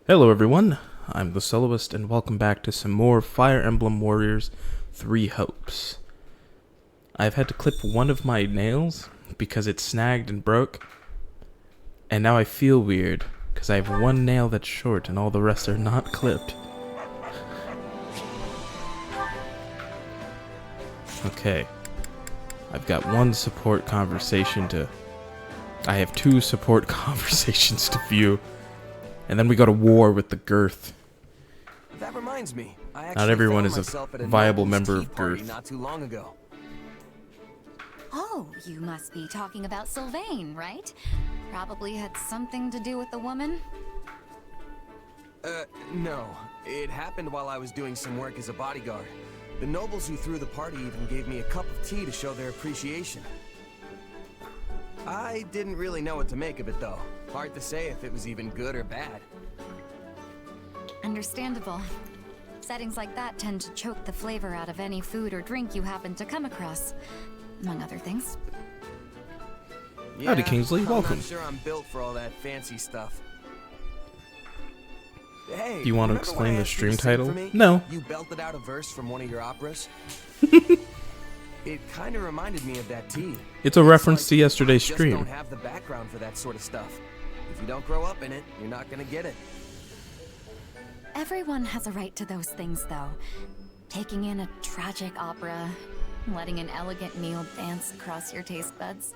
Hello everyone, I'm the Soloist and welcome back to some more Fire Emblem Warriors 3 Hopes. I've had to clip one of my nails because it snagged and broke, and now I feel weird because I have one nail that's short and all the rest are not clipped. Okay, I've got one support conversation to... I have two support conversations to view. And then we go to war with the Girth. That reminds me. Not everyone is a viable member of Girth. Not too long ago. Oh, you must be talking about Sylvain, right? Probably had something to do with the woman? No. It happened while I was doing some work as a bodyguard. The nobles who threw the party even gave me a cup of tea to show their appreciation. I didn't really know what to make of it, though. Hard to say if it was even good or bad. Understandable. Settings like that tend to choke the flavor out of any food or drink you happen to come across, among other things. Yeah, Howdy, Kingsley. Welcome. I'm not sure I'm built for all that fancy stuff. Hey, Do you want to remember when explain I the asked you stream to sing title? for me? No. You belted out a verse from one of your operas? It kind of reminded me of that tea. It's a reference to yesterday's Just stream. don't have the background for that sort of stuff. If you don't grow up in it, you're not gonna get it. Everyone has a right to those things, though. Taking in a tragic opera, letting an elegant meal dance across your taste buds.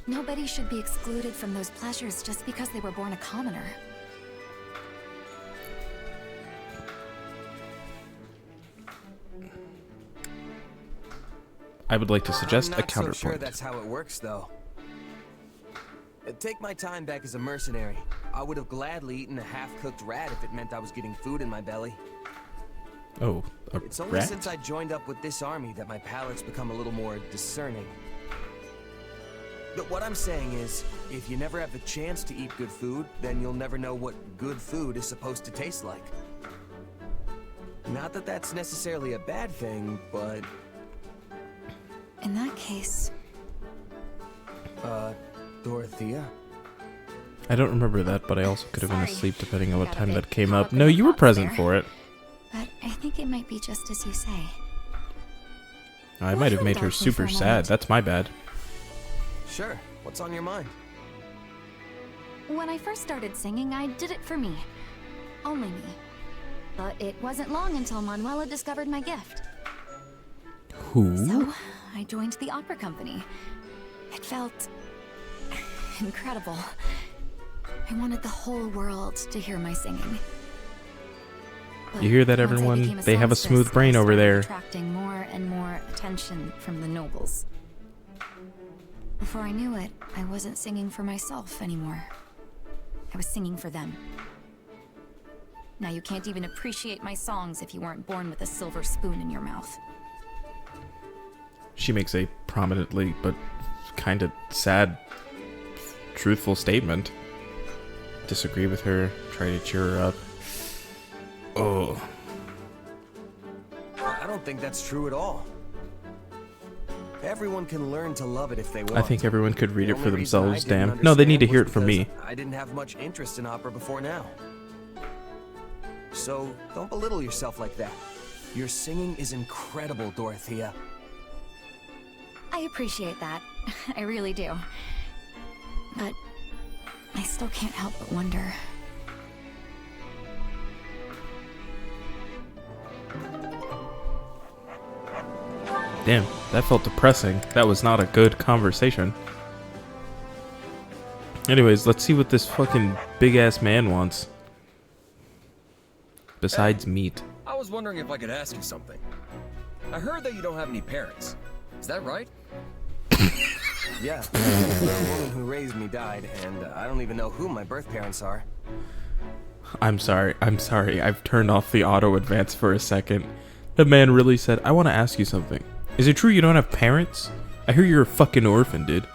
Nobody should be excluded from those pleasures just because they were born a commoner. I would like to suggest I'm a not so counterpoint. sure that's how it works, though. Take my time back as a mercenary. I would have gladly eaten a half-cooked rat if it meant I was getting food in my belly. Oh, a It's only rat? since I joined up with this army that my palate's become a little more discerning. But what I'm saying is, if you never have the chance to eat good food, then you'll never know what good food is supposed to taste like. Not that that's necessarily a bad thing, but... In that case... Dorothea? I don't remember that, but I also could have been Sorry. asleep depending on what Got a time bit that came caught up. up in No, my you were thoughts present there. for it. But I think it might be just as you say. I might have made her indulge me for super a sad. moment. That's my bad. Sure. What's on your mind? When I first started singing, I did it for me. Only me. But it wasn't long until Manuela discovered my gift. Who? So, I joined the opera company. It felt... incredible. I wanted the whole world to hear my singing. But You hear that, once I everyone? became They have a songstress, smooth brain I over started there. attracting more and more attention from the nobles. Before I knew it, I wasn't singing for myself anymore. I was singing for them. Now you can't even appreciate my songs if you weren't born with a silver spoon in your mouth. She makes a prominently but kind of sad, truthful statement. Disagree with her, try to cheer her up. Oh. I don't think that's true at all. Everyone can learn to love it if they want. I think everyone could read it The for only reason I themselves, didn't damn. No, they need to understand hear it was from me. because I didn't have much interest in opera before now. So, don't belittle yourself like that. Your singing is incredible, Dorothea. I appreciate that. I really do. But I still can't help but wonder. Damn, that felt depressing. That was not a good conversation. Anyways, let's see what this fucking big-ass man wants. Besides meat. I was wondering if I could ask you something. I heard that you don't have any parents. Is that right? Yeah, the woman who raised me died, and I don't even know who my birth parents are. I'm sorry. I've turned off the auto advance for a second. The man really said, I want to ask you something. Is it true you don't have parents? I hear you're a fucking orphan, dude.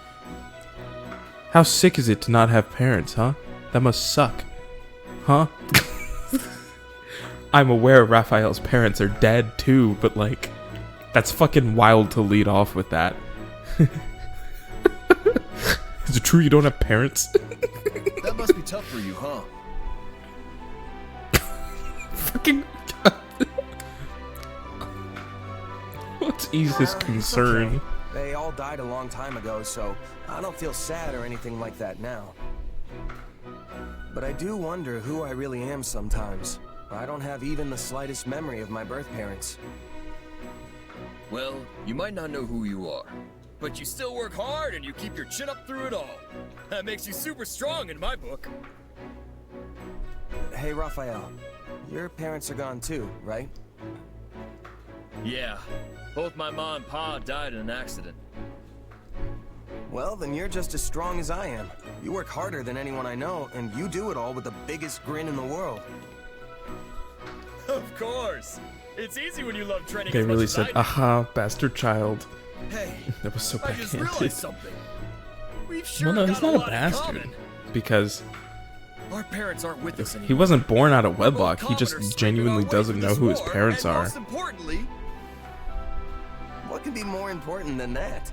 How sick is it to not have parents, huh? That must suck. Huh? I'm aware Raphael's parents are dead too, but like, that's fucking wild to lead off with that. Is it true you don't have parents? That must be tough for you, huh? fucking... Let's ease his It's concern. okay. They all died a long time ago, so I don't feel sad or anything like that now. But I do wonder who I really am sometimes. I don't have even the slightest memory of my birth parents. Well, you might not know who you are, but you still work hard and you keep your chin up through it all. That makes you super strong in my book. Hey, Raphael. Your parents are gone too, right? Yeah, both my mom and pa died in an accident. Well, then you're just as strong as I am. You work harder than anyone I know, and you do it all with the biggest grin in the world. Of course. It's easy when you love training. They as much really as said, I do. aha, bastard child. Hey, That was so I just backhanded. realized something. We've sure Well, no, got he's not a lot in bastard. common. Because Our parents aren't with us anymore. he wasn't born out of We're both wedlock, he commoners just scraping genuinely our way doesn't through know this who his war, parents and are. Most importantly, What could be more important than that?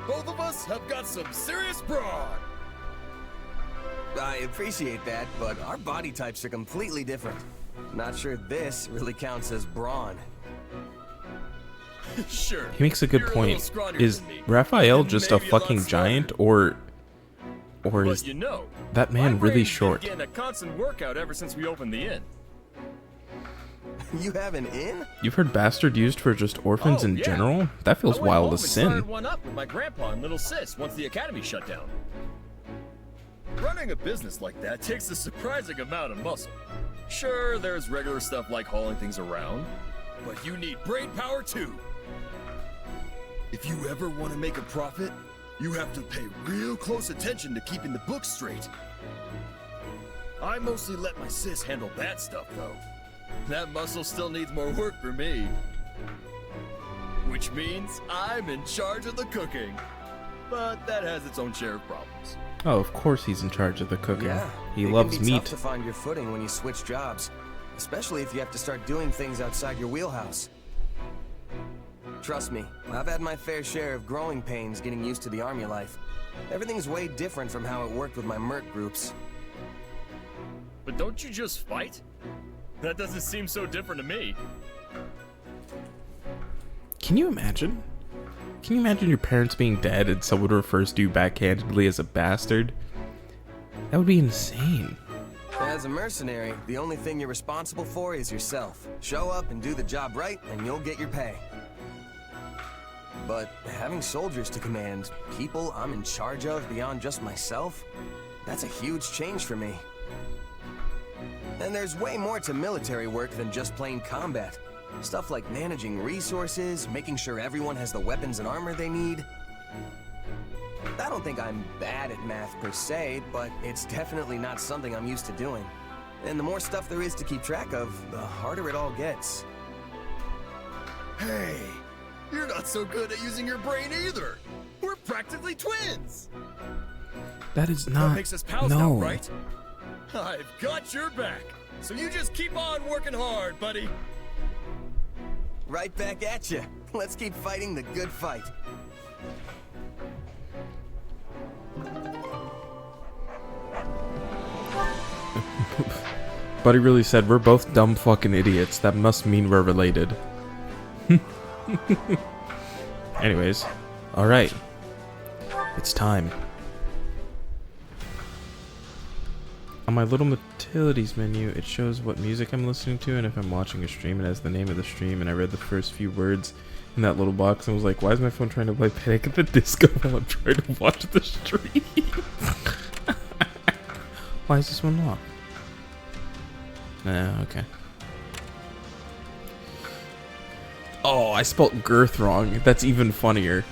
both of us have got some serious brawn. I appreciate that, but our body types are completely different. Not sure this really counts as brawn. Sure. He makes a good you're little point. scrawnier Is than me, Raphael and just a maybe lot fucking smarter. giant, or But is you know, that my man really brain's been short? getting a constant workout ever since we opened the inn. You have an inn? You've heard bastard used for just orphans Oh, in yeah. general? That feels I went wild home as and sin. started one up with my grandpa and little sis once the academy shut down. Running a business like that takes a surprising amount of muscle. Sure, there's regular stuff like hauling things around, but you need brain power too. If you ever want to make a profit, you have to pay real close attention to keeping the books straight. I mostly let my sis handle that stuff though. That muscle still needs more work for me. Which means I'm in charge of the cooking. But that has its own share of problems. Oh, of course he's in charge of the cooking. Yeah. He it loves can be tough meat. to find your footing when you switch jobs, especially if you have to start doing things outside your wheelhouse. Trust me, I've had my fair share of growing pains getting used to the army life. Everything's way different from how it worked with my merc groups. But don't you just fight? That doesn't seem so different to me. Can you imagine? Can you imagine your parents being dead and someone refers to you backhandedly as a bastard? That would be insane. As a mercenary, the only thing you're responsible for is yourself. Show up and do the job right, and you'll get your pay. But having soldiers to command, people I'm in charge of beyond just myself, that's a huge change for me. And there's way more to military work than just plain combat. Stuff like managing resources, making sure everyone has the weapons and armor they need. I don't think I'm bad at math per se, but it's definitely not something I'm used to doing. And the more stuff there is to keep track of, the harder it all gets. Hey, you're not so good at using your brain either. We're practically twins. That is That not. makes us pals no. now, right? I've got your back. So you just keep on working hard, buddy. Right back at you. Let's keep fighting the good fight. Buddy really said we're both dumb fucking idiots. That must mean we're related. Anyways, alright. It's time. On my little utilities menu, it shows what music I'm listening to and if I'm watching a stream. It has the name of the stream, and I read the first few words in that little box and was like, why is my phone trying to play Panic at the Disco while I'm trying to watch the stream? Why is this one locked? Okay. Oh, I spelt Girth wrong. That's even funnier.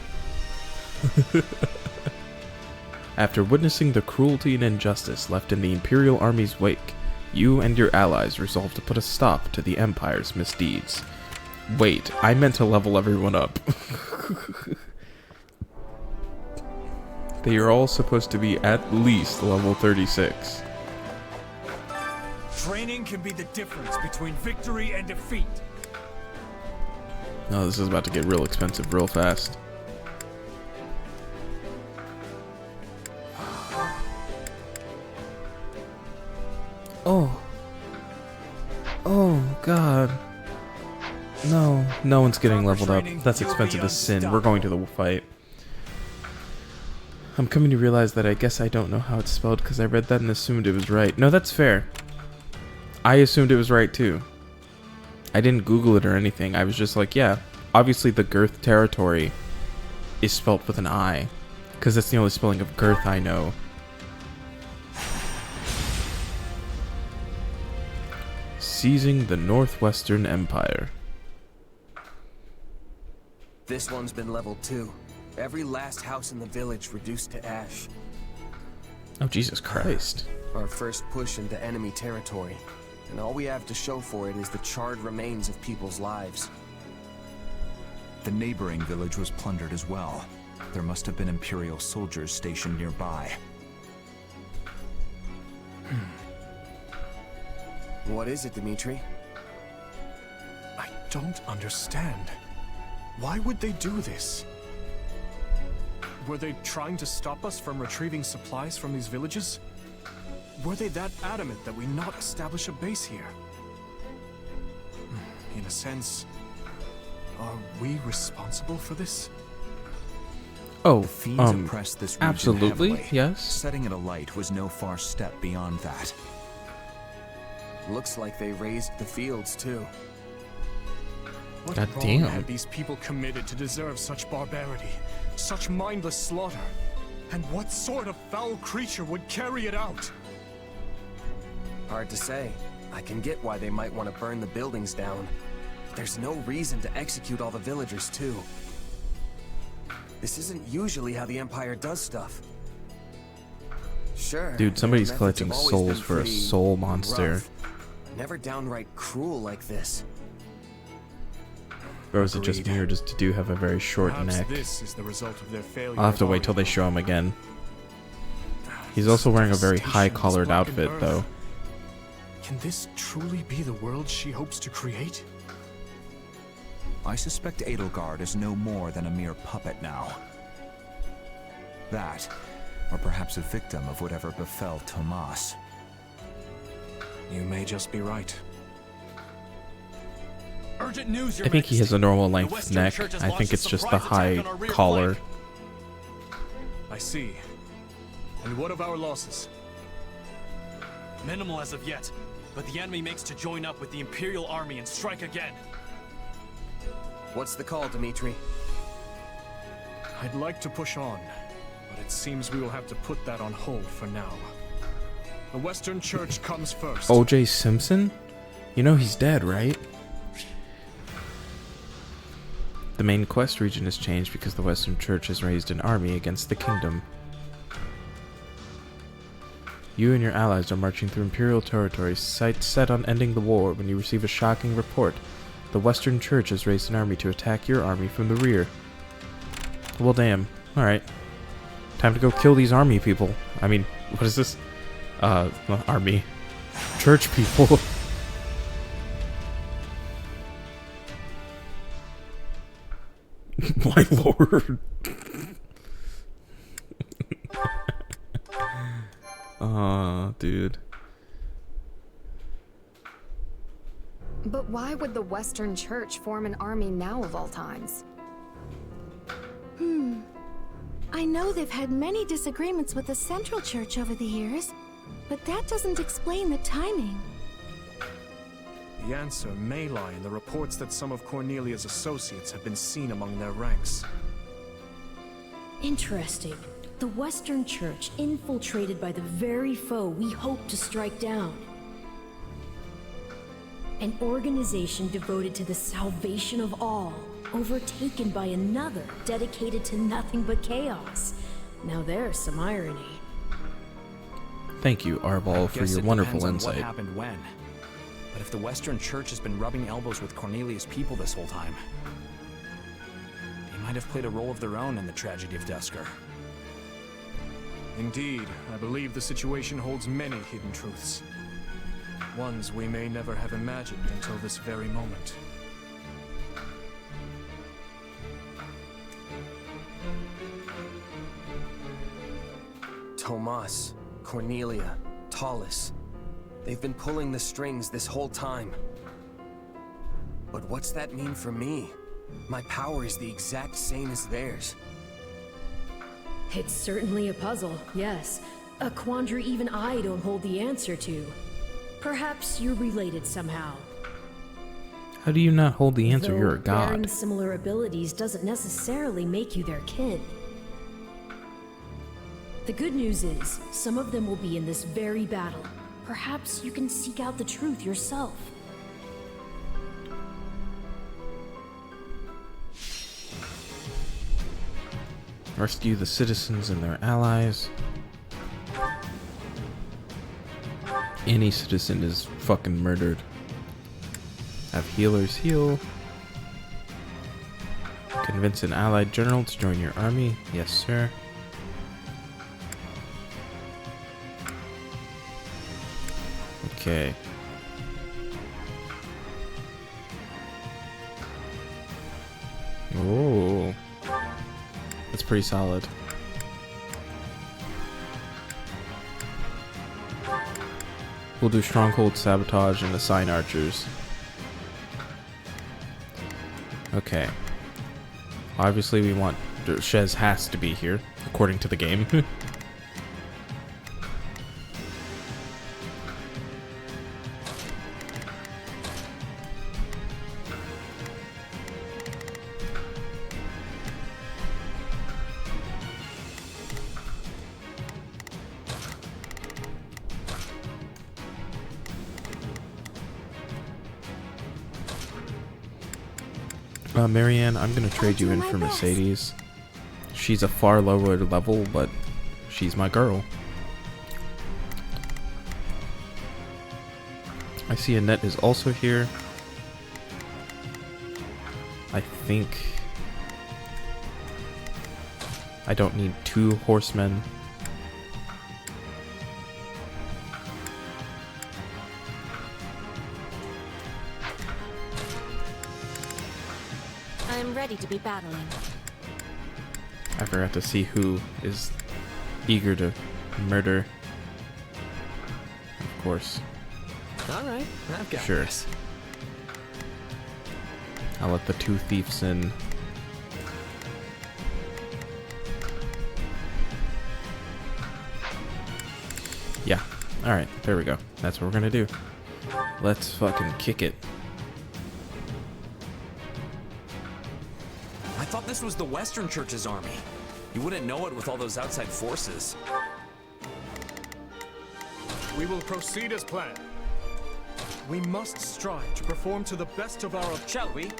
After witnessing the cruelty and injustice left in the Imperial Army's wake, you and your allies resolved to put a stop to the Empire's misdeeds. Wait, I meant to level everyone up. They are all supposed to be at least level 36. Training can be the difference between victory and defeat. Oh, this is about to get real expensive real fast. Oh. God. No, no one's getting Proper leveled up. training, That's you'll expensive be as sin. We're going to the fight. I'm coming to realize that I guess I don't know how it's spelled because I read that and assumed it was right. No, that's fair. I assumed it was right too. I didn't Google it or anything. I was just like, yeah, obviously the Girth territory is spelled with an I, because that's the only spelling of Girth I know. Seizing the Northwestern Empire. This one's been leveled too. Every last house in the village reduced to ash. Oh, Jesus Christ. Our first push into enemy territory. And all we have to show for it is the charred remains of people's lives. The neighboring village was plundered as well. There must have been Imperial soldiers stationed nearby. What is it, Dimitri? I don't understand. Why would they do this? Were they trying to stop us from retrieving supplies from these villages? Were they that adamant that we not establish a base here? In a sense, are we responsible for this? Oh, The fiends oppressed this region absolutely, heavily. yes. Setting it alight was no far step beyond that. Looks like they raised the fields too. What God wrong damn. had these people committed to deserve such barbarity, such mindless slaughter? And what sort of foul creature would carry it out? Hard to say. I can get why they might want to burn the buildings down. But there's no reason to execute all the villagers too. This isn't usually how the Empire does stuff. Sure. Dude, somebody's their methods collecting have always souls been for a pretty soul monster. rough, but never downright cruel like this. Or is it just me, or does Dedue have a very short Perhaps neck? this is the result of their failure. I'll have to of wait till they army show him again. building. He's also wearing a very Devastation, high-collared this blackened outfit, earth. though. Can this truly be the world she hopes to create? I suspect Edelgard is no more than a mere puppet now. That, or perhaps a victim of whatever befell Tomas. You may just be right. Urgent news, Your I think he has Majesty. a normal The length Western neck. Church has I launched think a it's just the surprise high attack on our rear collar. flank. I see. And what of our losses? Minimal as of yet, but the enemy makes to join up with the Imperial Army and strike again. What's the call, Dimitri? I'd like to push on, but it seems we will have to put that on hold for now. The Western Church comes first. O.J. Simpson? You know he's dead, right? The main quest region has changed because the Western Church has raised an army against the kingdom. You and your allies are marching through Imperial territory, sights set on ending the war when you receive a shocking report. The Western Church has raised an army to attack your army from the rear. Well, damn. Alright. Time to go kill these army people. I mean, what is this? Army. Church people. My lord. Aw, dude. But why would the Western Church form an army now of all times? I know they've had many disagreements with the Central Church over the years, but that doesn't explain the timing. The answer may lie in the reports that some of Cornelia's associates have been seen among their ranks. Interesting. The Western Church infiltrated by the very foe we hope to strike down. An organization devoted to the salvation of all, overtaken by another dedicated to nothing but chaos. Now there's some irony. Thank you, Arbol, for Guess your it wonderful depends on insight. what happened when. But if the Western Church has been rubbing elbows with Cornelius' people this whole time, they might have played a role of their own in the tragedy of Dusker. Indeed, I believe the situation holds many hidden truths. Ones we may never have imagined until this very moment. Tomas, Cornelia, Tallis. They've been pulling the strings this whole time. But what's that mean for me? My power is the exact same as theirs. It's certainly a puzzle, yes. A quandary even I don't hold the answer to. Perhaps you're related somehow. How do you not hold the answer? Though You're a bearing god. similar abilities doesn't necessarily make you their kin. The good news is, some of them will be in this very battle. Perhaps you can seek out the truth yourself. Rescue the citizens and their allies. Any citizen is fucking murdered. Have healers heal. Convince an allied general to join your army. Yes, sir. Okay. Oh. That's pretty solid. We'll do stronghold sabotage and assign archers. Okay. Obviously we want... Shez has to be here, according to the game. Marianne, I'm gonna trade you in for Mercedes. She's a far lower level, but she's my girl. I see Annette is also here. I think I don't need 2 horsemen. I'm ready to be battling. I forgot to see who is eager to murder. Of course. All right, I've got Sure. this. I'll let the 2 thieves in. Yeah. Alright, there we go. That's what we're gonna do. Let's fucking kick it. I thought this was the Western Church's army. You wouldn't know it with all those outside forces. We will proceed as planned. We must strive to perform to the best of our... Shall we?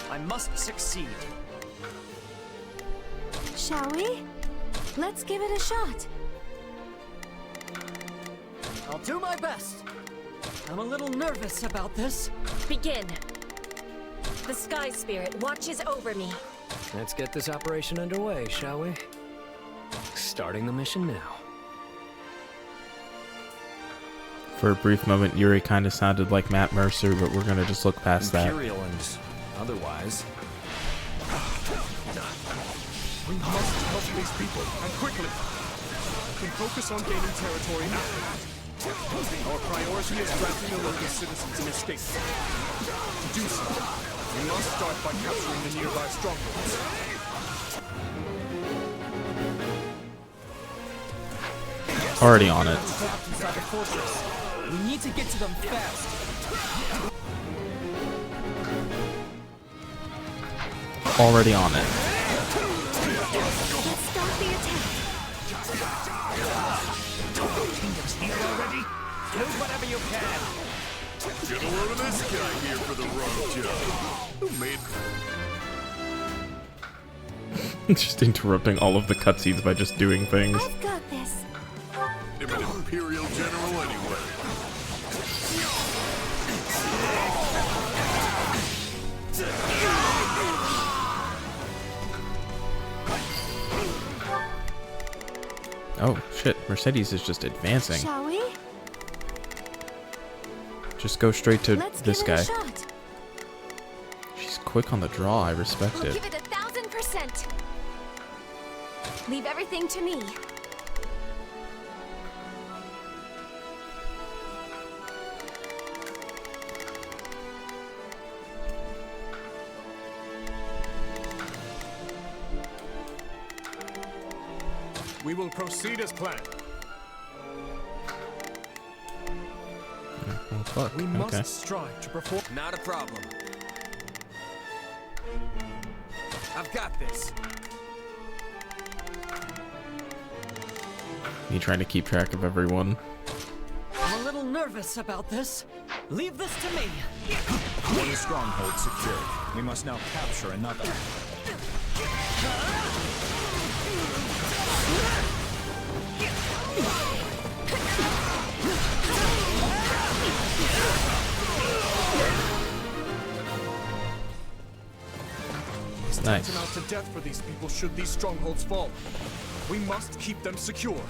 I must succeed. Shall we? Let's give it a shot. I'll do my best. I'm a little nervous about this. Begin. The Sky Spirit watches over me. Let's get this operation underway, shall we? Starting the mission now. For a brief moment, Yuri kind of sounded like Matt Mercer, but we're gonna just look past that. Imperial and otherwise. We must help these people, and quickly. We can focus on gaining territory after that. Our priority is granting the local citizens an escape. To do so, we must start by capturing the nearby strongholds. Already on it. Inside the fortress. We need to get to them fast. Already on it. Let's start the attack. Kingdom's here already? Do whatever you can. Get a load of this guy here for the wrong job. Who made Just interrupting all of the cutscenes by just doing things. I've got this. him an Imperial general anyway? Oh, shit. Mercedes is just advancing. Shall we? Just go straight to Let's this give it guy. a shot. She's quick on the draw. I respect We'll it. give it 1000%. Leave everything to me. We will proceed as planned. Well, fuck. We Okay. must strive to perform. Not a problem. I've got this. You trying to keep track of everyone? I'm a little nervous about this. Leave this to me. One stronghold secured. We must now capture another. Nice. Tantamount to death for these people should these strongholds fall. We must keep them secure.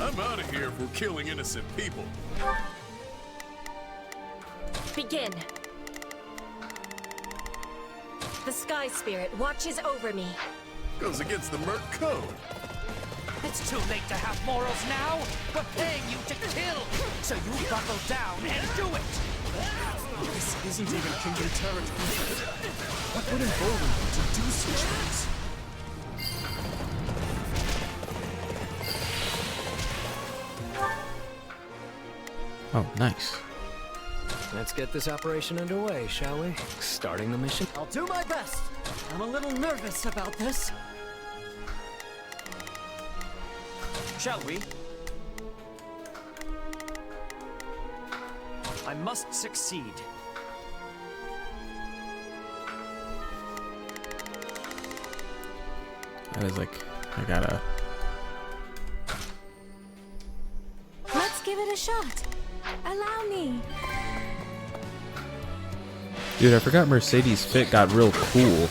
I'm out of here if we're killing innocent people. Begin. The Sky Spirit watches over me. Goes against the Merc Code. It's too late to have morals now. We're paying you to kill, so you buckle down and do it. This isn't even Kingdom territory. What would embolden them to do such things? Oh, nice. Let's get this operation underway, shall we? Starting the mission. I'll do my best. I'm a little nervous about this. Shall we? I must succeed. That is like, I gotta. Let's give it a shot. Allow me. Dude, I forgot Mercedes' fit got real cool.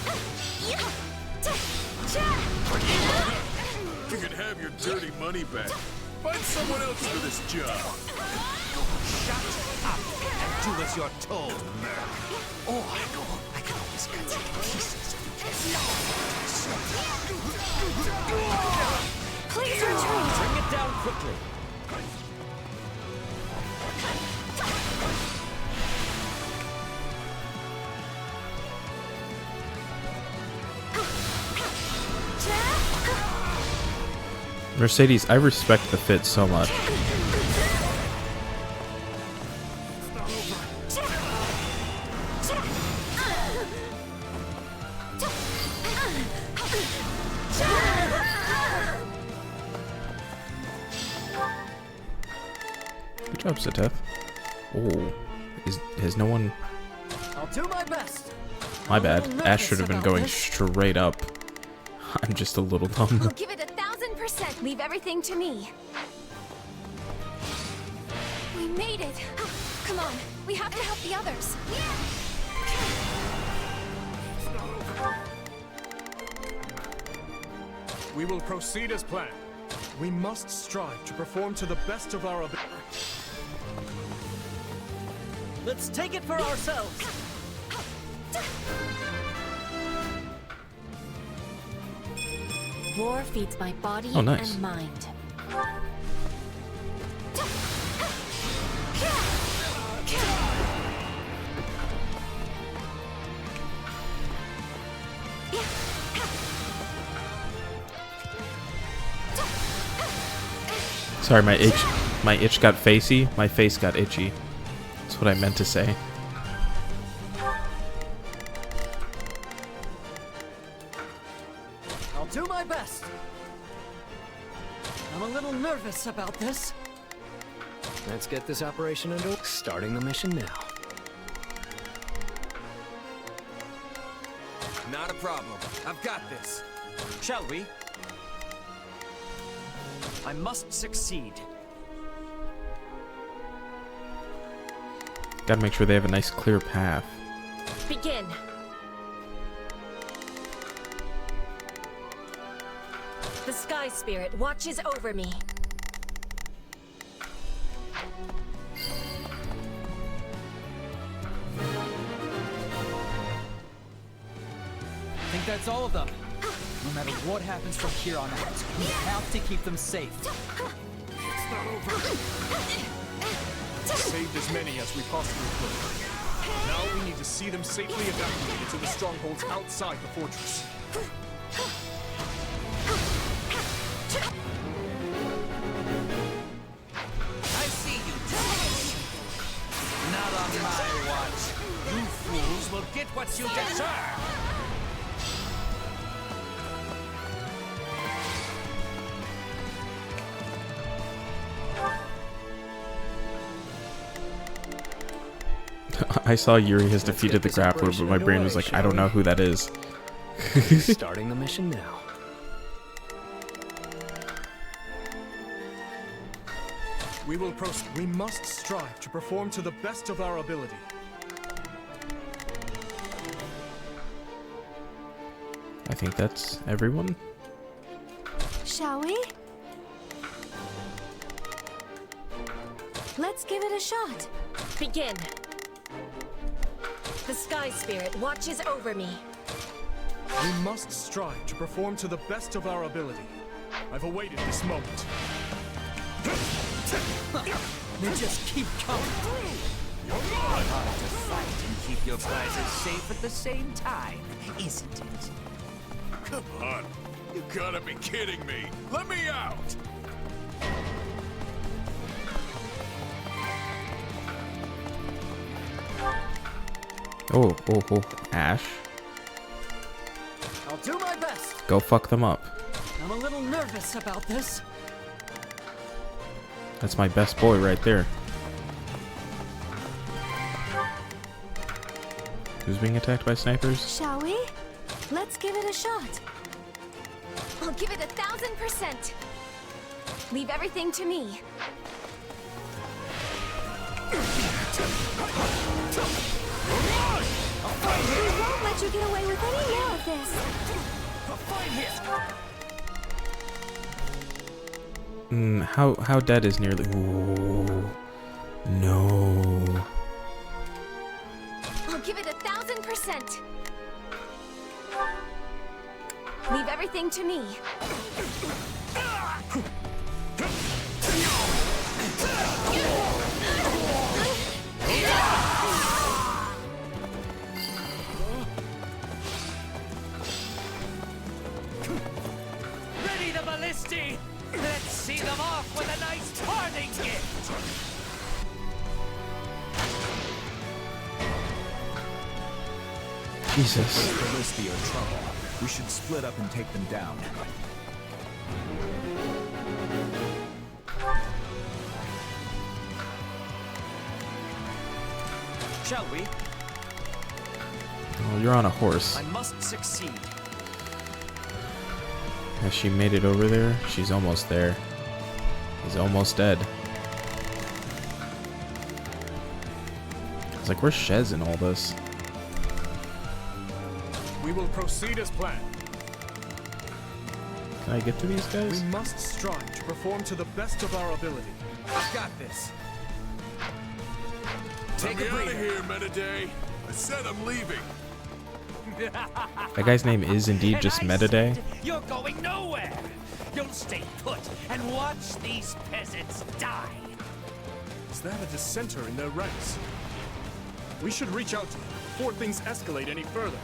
You can have your dirty money back. Find someone else for this job. Shut up and do as you're told, Merc. Or I can always cut you to pieces. Please retreat. Bring it down quickly. Mercedes, I respect the fit so much. Good job, Satef. Oh, has no one... I'll do my best. My I'm a bad. little Ash nervous should have been about going this. straight up. I'm just a little dumb. I'll give it 1,000%. Leave everything to me. We made it. Come on, we have to help the others. We will proceed as planned. We must strive to perform to the best of our ability. Let's take it for ourselves. War feeds my body Oh, nice. and mind. Sorry, my itch got facey. My face got itchy. That's what I meant to say. I'll do my best. I'm a little nervous about this. Let's get this operation underway. Starting the mission now. Not a problem. I've got this. Shall we? I must succeed. Gotta make sure they have a nice clear path. Begin. The Sky Spirit watches over me. I think that's all of them. No matter what happens from here on out, we have to keep them safe. Saved as many as we possibly could. Now we need to see them safely evacuated to the strongholds outside the fortress. I see you, Thomas. Not on my watch. You fools will get what you deserve. I saw Yuri has defeated the grappler, but my brain was like, I don't know who that is. Starting the mission now. We must strive to perform to the best of our ability. I think that's everyone. Shall we? Let's give it a shot. Begin. The Sky Spirit watches over me. We must strive to perform to the best of our ability. I've awaited this moment. They just keep coming. You're hard to fight and keep your prizes safe at the same time, isn't it? Come on. You gotta be kidding me. Let me out! Oh, Ash. I'll do my best. Go fuck them up. I'm a little nervous about this. That's my best boy right there. Who's being attacked by snipers? Shall we? Let's give it a shot. I'll give it 1000%. Leave everything to me. We won't let you get away with any more of this. How dead is nearly? Ooh, no. I'll give it 1000%. Leave everything to me. Ready the ballisti! Let's see them off with a nice parting gift! Jesus. The ballisti are trouble. We should split up and take them down. Shall we? Oh, you're on a horse. I must succeed. Has she made it over there? She's almost there. He's almost dead. It's like, where's Shez in all this? We will proceed as planned. Can I get to these guys? We must strive to perform to the best of our ability. I've got this. Take me out of here, Metaday. I said I'm leaving. That guy's name is indeed just Metaday. You're going nowhere. You'll stay put and watch these peasants die. Is that a dissenter in their ranks? We should reach out to them before things escalate any further.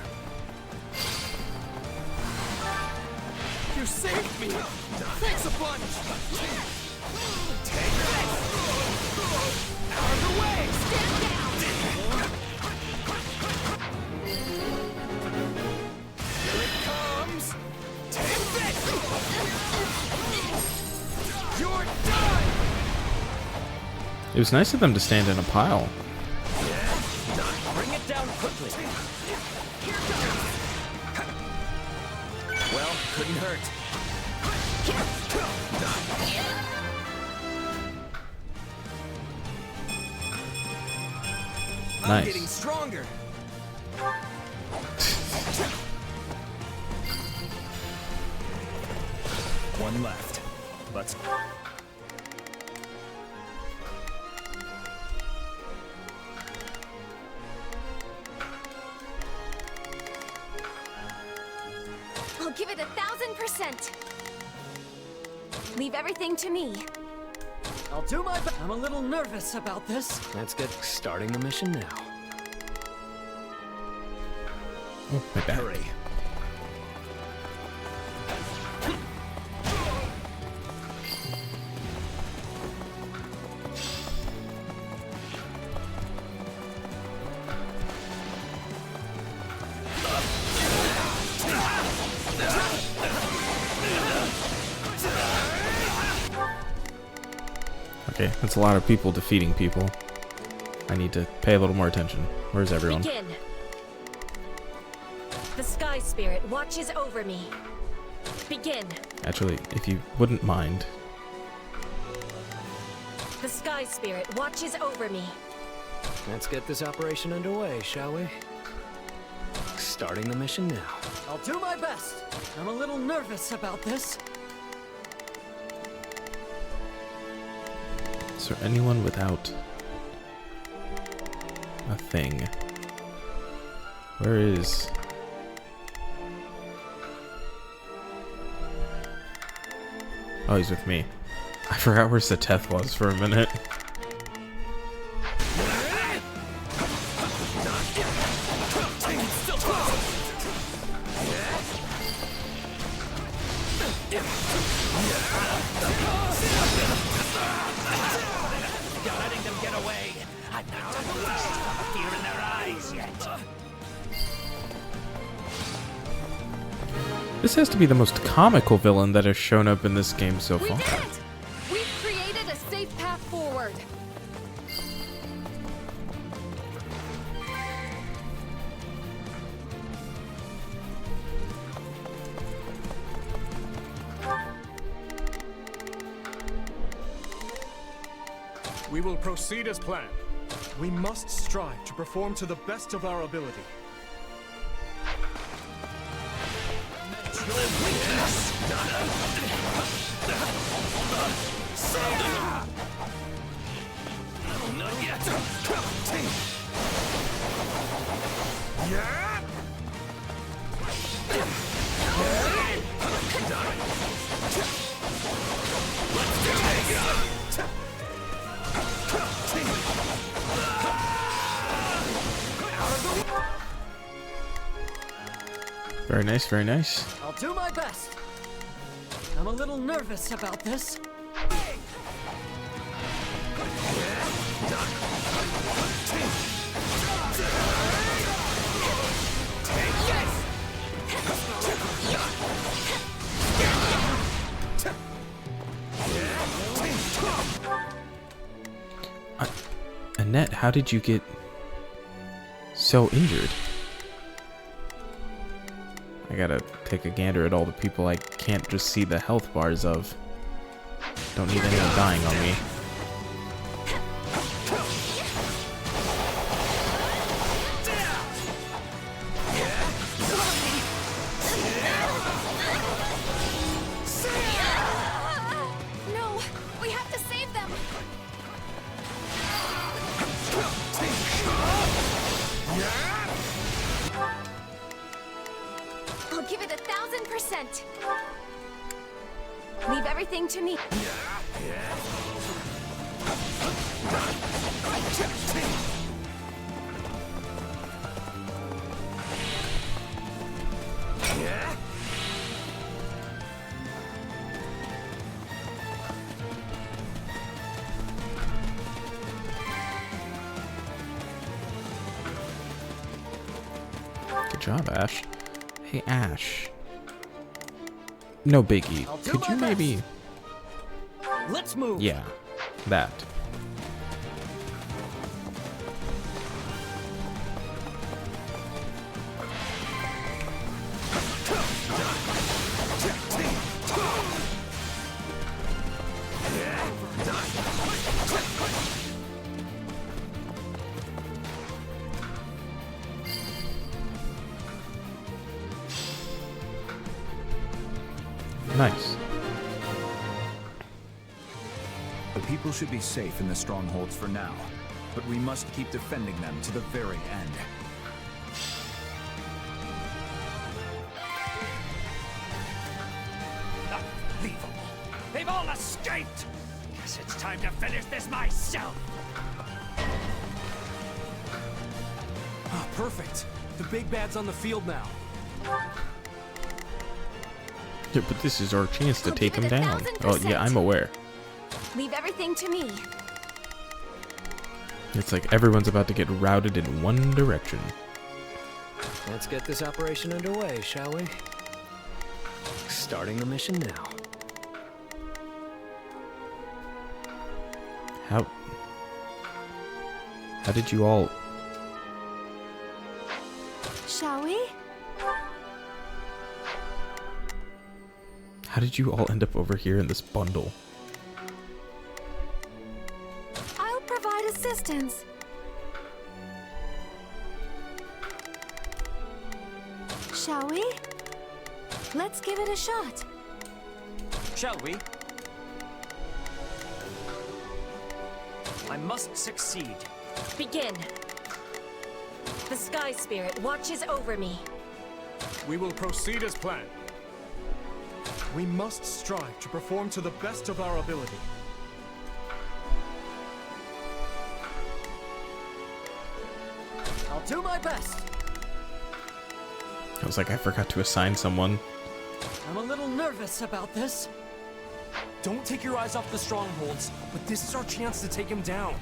You saved me. Thanks a bunch. Take this. Out of the way. Stand down. Here it comes. Take this. You're done. It was nice of them to stand in a pile. Bring it down quickly. Well, couldn't hurt. I'm getting Nice. stronger. One left. Let's. I'll give it 1000%. Leave everything to me. I'll do my best. I'm a little nervous about this. Let's get starting the mission now. Oh, my back. Hurry. Okay, that's a lot of people defeating people. I need to pay a little more attention. Where's everyone? Begin. The Sky Spirit watches over me. Begin. Actually, if you wouldn't mind. The Sky Spirit watches over me. Let's get this operation underway, shall we? Starting the mission now. I'll do my best. I'm a little nervous about this. Is there anyone without a thing? Where is... Oh, he's with me. I forgot where Seteth was for a minute. You're letting them get away. I'm not the least fear in their eyes yet. This has to be the most comical villain that has shown up in this game so far. We did it! We've created a safe path forward. We will proceed as planned. We must strive to perform to the best of our ability. Not yet. Very nice, very nice. I'll do my best. I'm a little nervous about this. Annette, how did you get so injured? I gotta take a gander at all the people I can't just see the health bars of. Don't need anyone dying on me. No, we have to save them. I'll give it 1,000%. Leave everything to me. Good job, Ash. Hey, Ash. No biggie. Could you maybe... Let's move. Yeah, that. Nice. The people should be safe in the strongholds for now, but we must keep defending them to the very end. Unbelievable. They've all escaped. Guess it's time to finish this myself. Ah, perfect. The big bad's on the field now. Yeah, but this is our chance to I'll take give him it down. 1000%. Oh, yeah, I'm aware. Leave everything to me. It's like everyone's about to get routed in one direction. Let's get this operation underway, shall we? Starting the mission now. How did you all... Shall we? How did you all end up over here in this bundle? I'll provide assistance. Shall we? Let's give it a shot. Shall we? I must succeed. Begin. The Sky Spirit watches over me. We will proceed as planned. We must strive to perform to the best of our ability. I'll do my best. I was like, I forgot to assign someone. I'm a little nervous about this. Don't take your eyes off the strongholds, but this is our chance to take him down.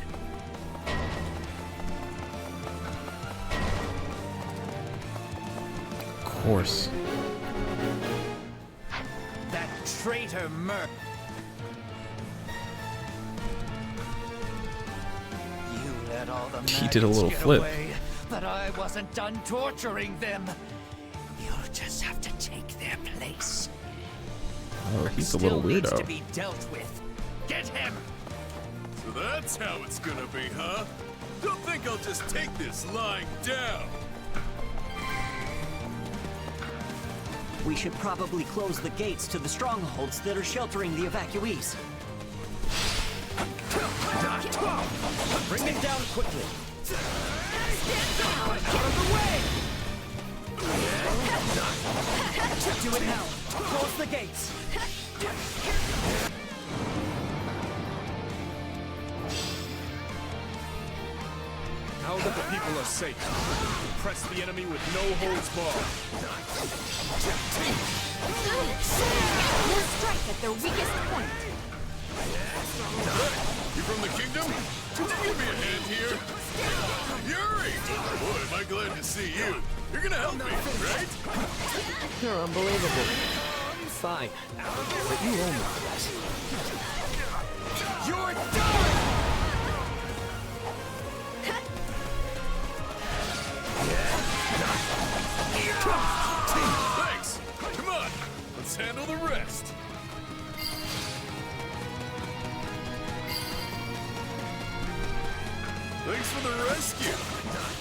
Of course. That traitor Merc. You let all the He did a little get flip. away, but I wasn't done torturing them. You'll just have to take their place. Oh, he's a little Still needs to weirdo. be dealt with. Get him! So that's how it's gonna be, huh? Don't think I'll just take this lying down. We should probably close the gates to the strongholds that are sheltering the evacuees. Bring it down quickly. Out of the way! Do it now. Close the gates. Now that the people are safe, press the enemy with no holds barred. More strike at their weakest point. You from the kingdom? Could you give me a hand here? Yuri! Boy, am I glad to see you. You're gonna help me, right? You're unbelievable. Fine. But you owe me for that. You're done! Thanks! Come on, let's handle the rest. Thanks for the rescue.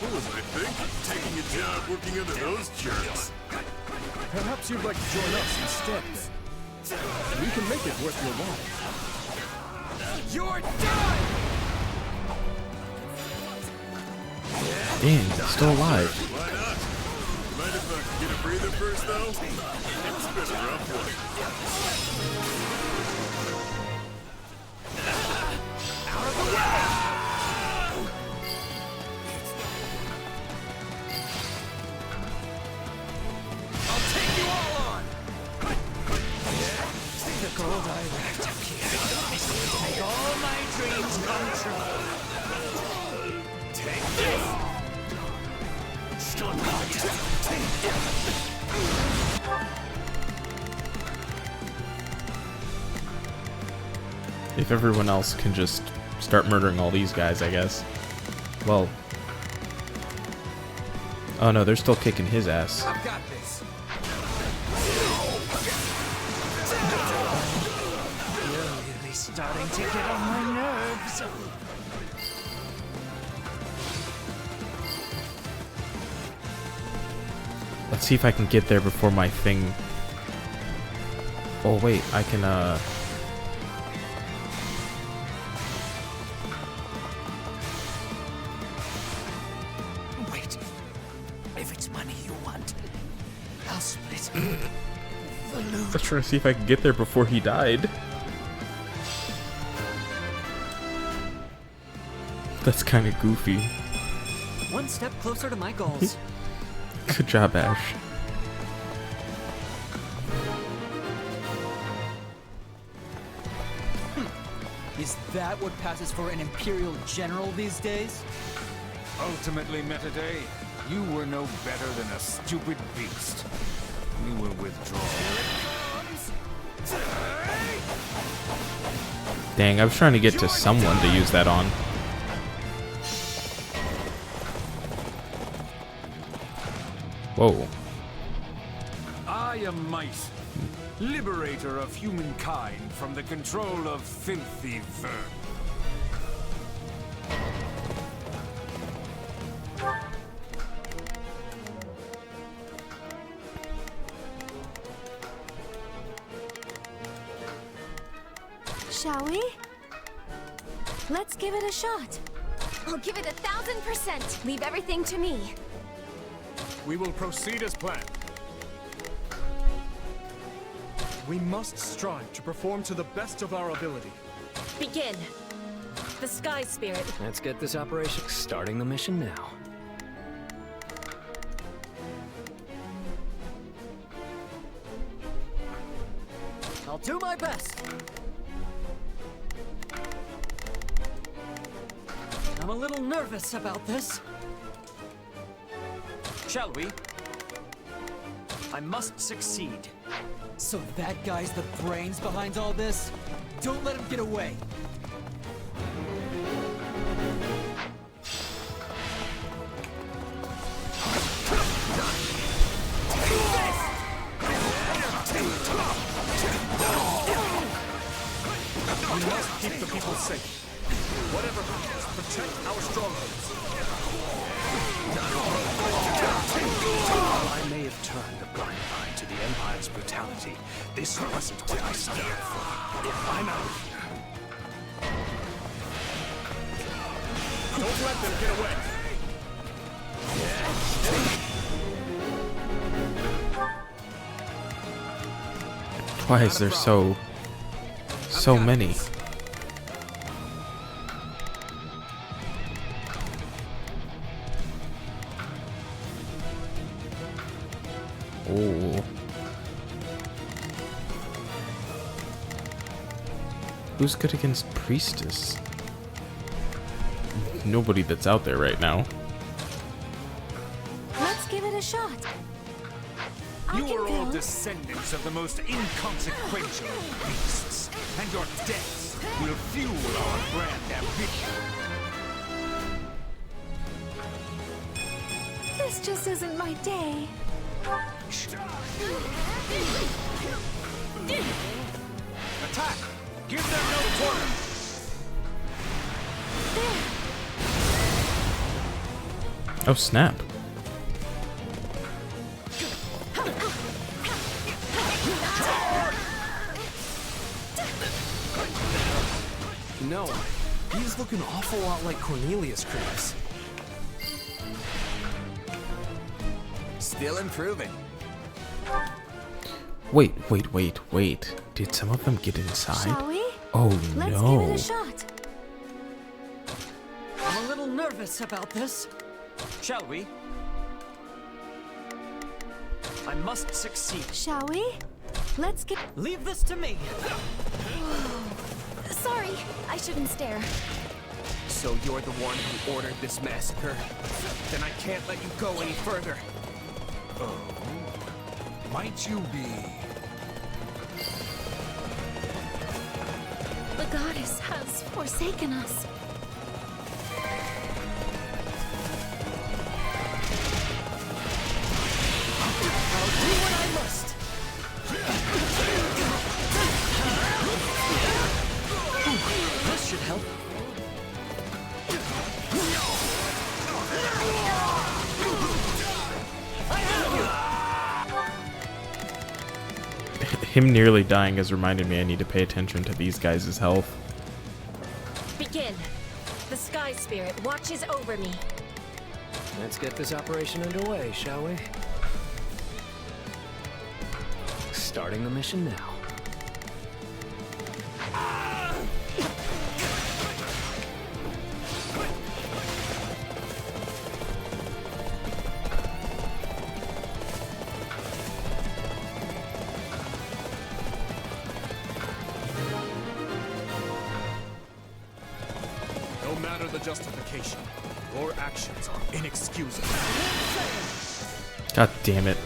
What was I thinking? Taking a job working under those jerks. Perhaps you'd like to join us instead, then. We can make it worth your while. You're done! Dang, he's still alive. Why not? Mind if I get a breather first, though? It's been a rough one. Out of the way! I'll take you all on! The gold I wrapped up here is going to make all my dreams come true. Take this! If everyone else can just start murdering all these guys, I guess. Well... Oh no, they're still kicking his ass. I've got this. You're really starting to get on my nerves. Let's see if I can get there before my thing... Oh wait, I can Wait. If it's money you want, I'll split the loot. Let's try to see if I can get there before he died. That's kind of goofy. One step closer to my goals. Good job, Ash. Is that what passes for an Imperial General these days? Ultimately, Metaday, you were no better than a stupid beast. We will withdraw. Dang, I was trying to get to someone to use that on. Whoa. I am Might, liberator of humankind from the control of filthy vermin. Shall we? Let's give it a shot. I'll give it 1000%. Leave everything to me. We will proceed as planned. We must strive to perform to the best of our ability. Begin. The Sky Spirit. Let's get this operation starting the mission now. I'll do my best. I'm a little nervous about this. Shall we? I must succeed. So that guy's the brains behind all this? Don't let him get away. We must keep the people safe. Whatever happens, protect our strongholds. While I may have turned a blind eye to the Empire's brutality, this wasn't what I signed up for. I'm out of here. Don't let them get away. Why is there so many? Oh. Who's good against Priestess? Nobody that's out there right now. Let's give it a shot. You are all descendants of the most inconsequential of beasts, and your deaths will fuel our grand ambition. This just isn't my day. Attack! Give them no quarter! Oh snap. No, he's looking an awful lot like Cornelius Cruz. Still improving. Wait. Did some of them get inside? Shall we? Oh Let's no. give it a shot. I'm a little nervous about this. Shall we? I must succeed. Shall we? Let's get. Leave this to me. Sorry, I shouldn't stare. So you're the one who ordered this massacre? Then I can't let you go any further. Oh, might you be? The goddess has forsaken us. I'll do what I must. This should help. Him nearly dying has reminded me I need to pay attention to these guys' health. Begin. The Sky Spirit watches over me. Let's get this operation underway, shall we? Starting the mission now. the justification. Your actions are inexcusable. God damn it.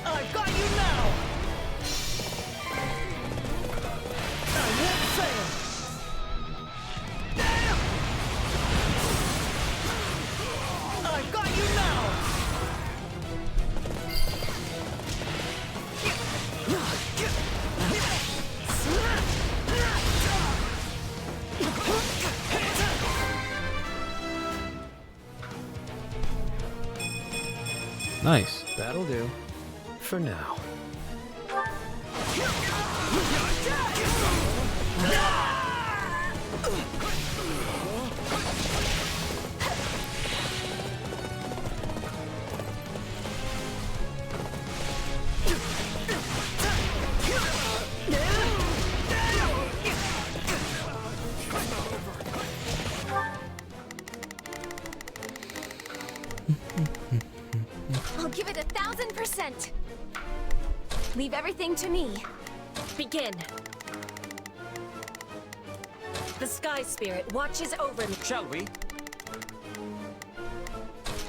I've got you now! I won't fail! I've got you now! Nice. That'll do. For now. I'll give it 1000%. Leave everything to me. Begin. The Sky Spirit watches over me. Shall we?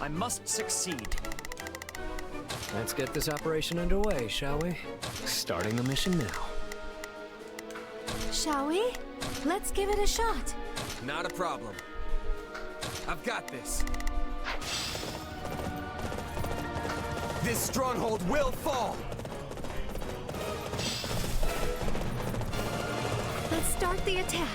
I must succeed. Let's get this operation underway, shall we? Starting the mission now. Shall we? Let's give it a shot. Not a problem. I've got this. This stronghold will fall! Let's start the attack.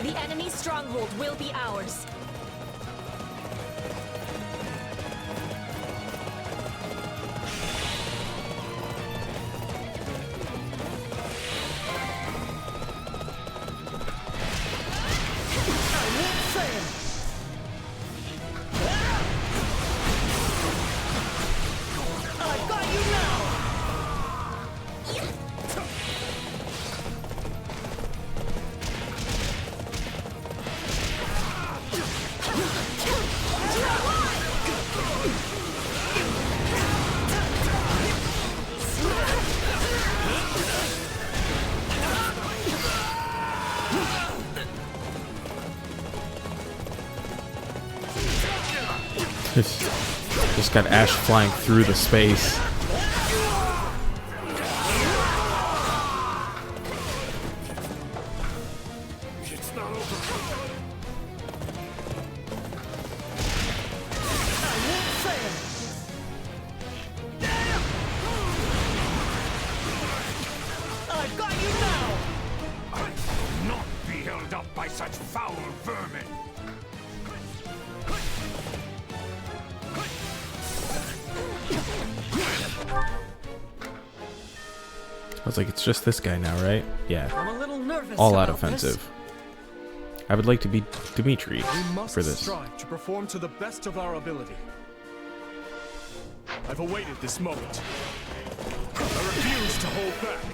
The enemy stronghold will be ours. I've got you now! Just got Ash flying through the space. It's not over. I've got you now! I will not be held up by such foul vermin. I was like, it's just this guy now, right? Yeah. I'm a little nervous All out about this. offensive. I would like to be Dimitri We must for this. strive to perform to the best of our ability. I've awaited this moment. I refuse to hold back.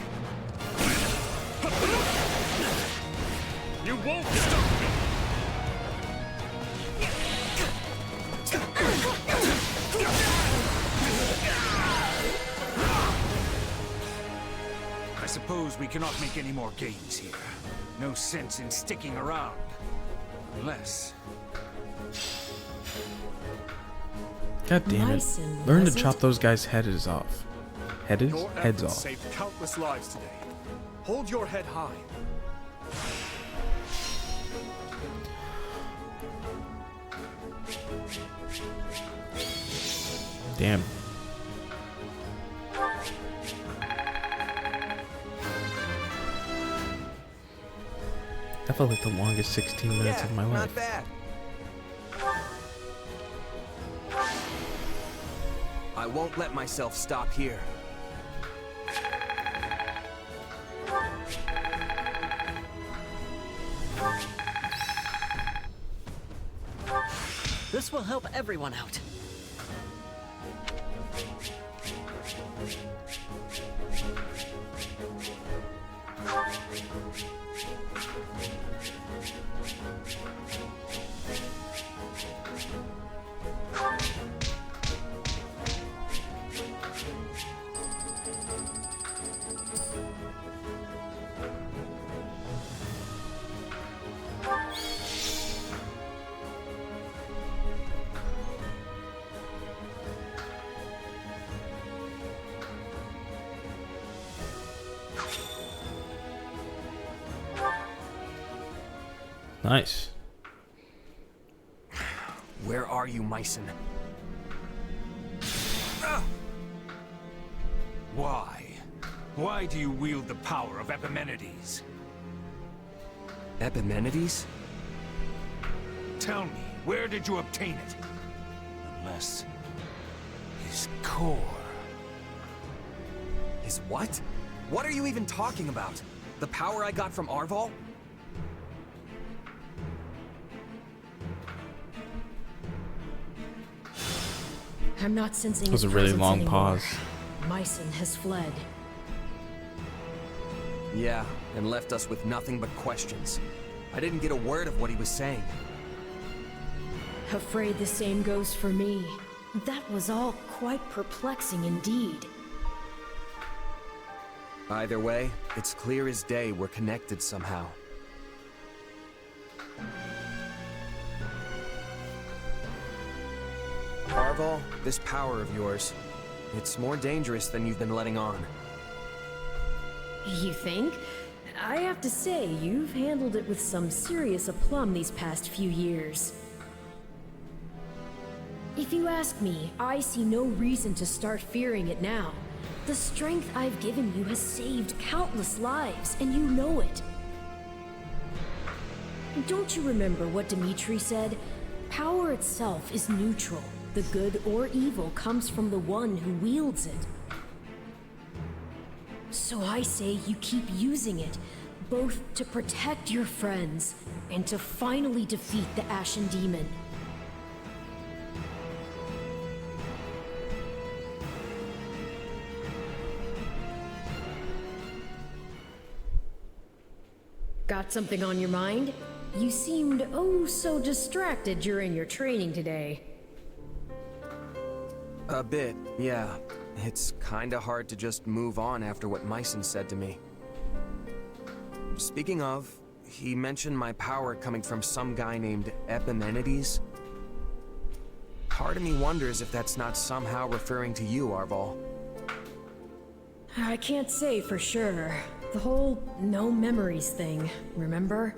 You won't stop me! I suppose we cannot make any more gains here. No sense in sticking around. Unless... God damn it. Nice and Learn to pleasant. chop those guys' heads off. Heads Your heads efforts off. saved countless lives today. Hold your head high. Damn. That felt like the longest 16 minutes of my life. Not bad. I won't let myself stop here. This will help everyone out. Nice. Where are you, Myson? Why? Why do you wield the power of Epimenides? Epimenides? Tell me, where did you obtain it? Unless... his core... His what? What are you even talking about? The power I got from Arval? I'm not sensing That was his a really presence long anymore. pause. Myson has fled. Yeah, and left us with nothing but questions. I didn't get a word of what he was saying. Afraid the same goes for me. That was all quite perplexing indeed. Either way, it's clear as day we're connected somehow. Arval, this power of yours, it's more dangerous than you've been letting on. You think? I have to say, you've handled it with some serious aplomb these past few years. If you ask me, I see no reason to start fearing it now. The strength I've given you has saved countless lives, and you know it. Don't you remember what Dimitri said? Power itself is neutral. The good or evil comes from the one who wields it. So I say you keep using it, both to protect your friends and to finally defeat the Ashen Demon. Got something on your mind? You seemed oh so distracted during your training today. A bit, yeah. It's kinda hard to just move on after what Myson said to me. Speaking of, he mentioned my power coming from some guy named Epimenides. Part of me wonders if that's not somehow referring to you, Arval. I can't say for sure. The whole no memories thing, remember?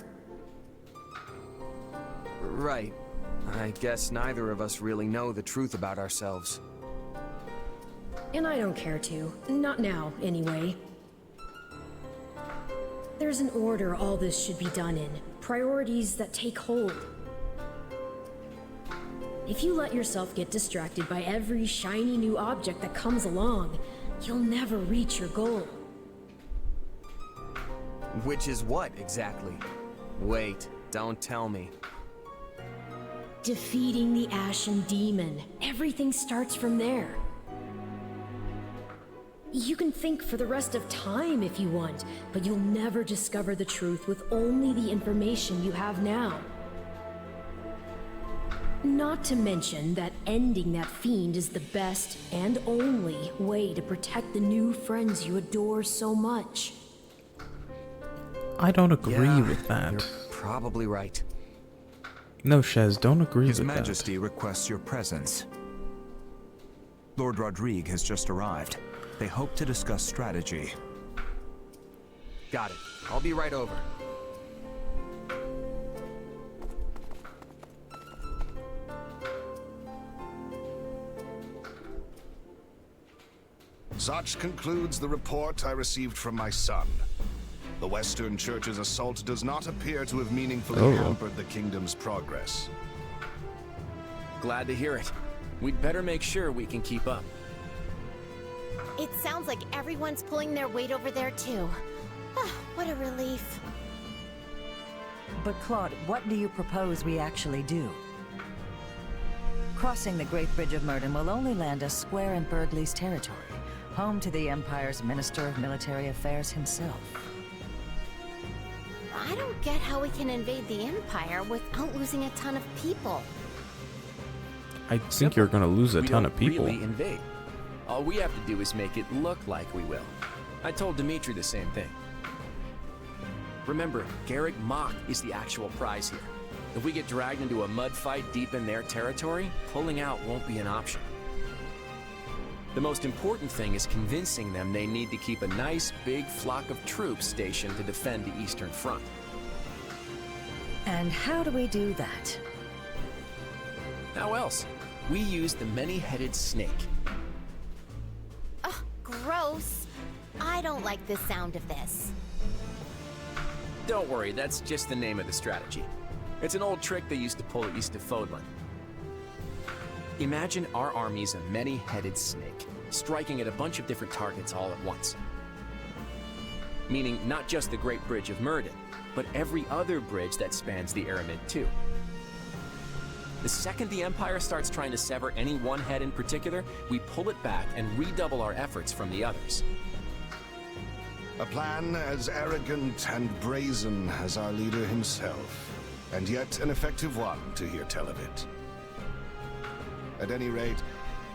Right. I guess neither of us really know the truth about ourselves. And I don't care to. Not now, anyway. There's an order all this should be done in. Priorities that take hold. If you let yourself get distracted by every shiny new object that comes along, you'll never reach your goal. Which is what, exactly? Wait, don't tell me. Defeating the Ashen Demon. Everything starts from there. You can think for the rest of time if you want, but you'll never discover the truth with only the information you have now. Not to mention that ending that fiend is the best and only way to protect the new friends you adore so much. I don't agree Yeah, with that. You're probably right. No, Shez, don't agree His with Majesty requests your presence. Lord Rodrigue has just arrived. They hope to discuss strategy. Got it. I'll be right over. Such concludes the report I received from my son. The Western Church's assault does not appear to have meaningfully hampered the kingdom's progress. Glad to hear it. We'd better make sure we can keep up. It sounds like everyone's pulling their weight over there too. What a relief. But Claude, what do you propose we actually do? Crossing the Great Bridge of Murden will only land us square in Burgley's territory, home to the Empire's Minister of Military Affairs himself. I don't get how we can invade the Empire without losing a ton of people. I think you're gonna lose a ton of people. We don't really invade. All we have to do is make it look like we will. I told Dimitri the same thing. Remember, Garrick Mach is the actual prize here. If we get dragged into a mud fight deep in their territory, pulling out won't be an option. The most important thing is convincing them they need to keep a nice, big flock of troops stationed to defend the Eastern Front. And how do we do that? How else? We use the many-headed snake. Ugh, gross. I don't like the sound of this. Don't worry, that's just the name of the strategy. It's an old trick they used to pull east of Fodlan. Imagine our army's a many-headed snake, striking at a bunch of different targets all at once. Meaning not just the Great Bridge of Myrddin, but every other bridge that spans the Aramid too. The second the Empire starts trying to sever any one head in particular, we pull it back and redouble our efforts from the others. A plan as arrogant and brazen as our leader himself, and yet an effective one to hear tell of it. At any rate,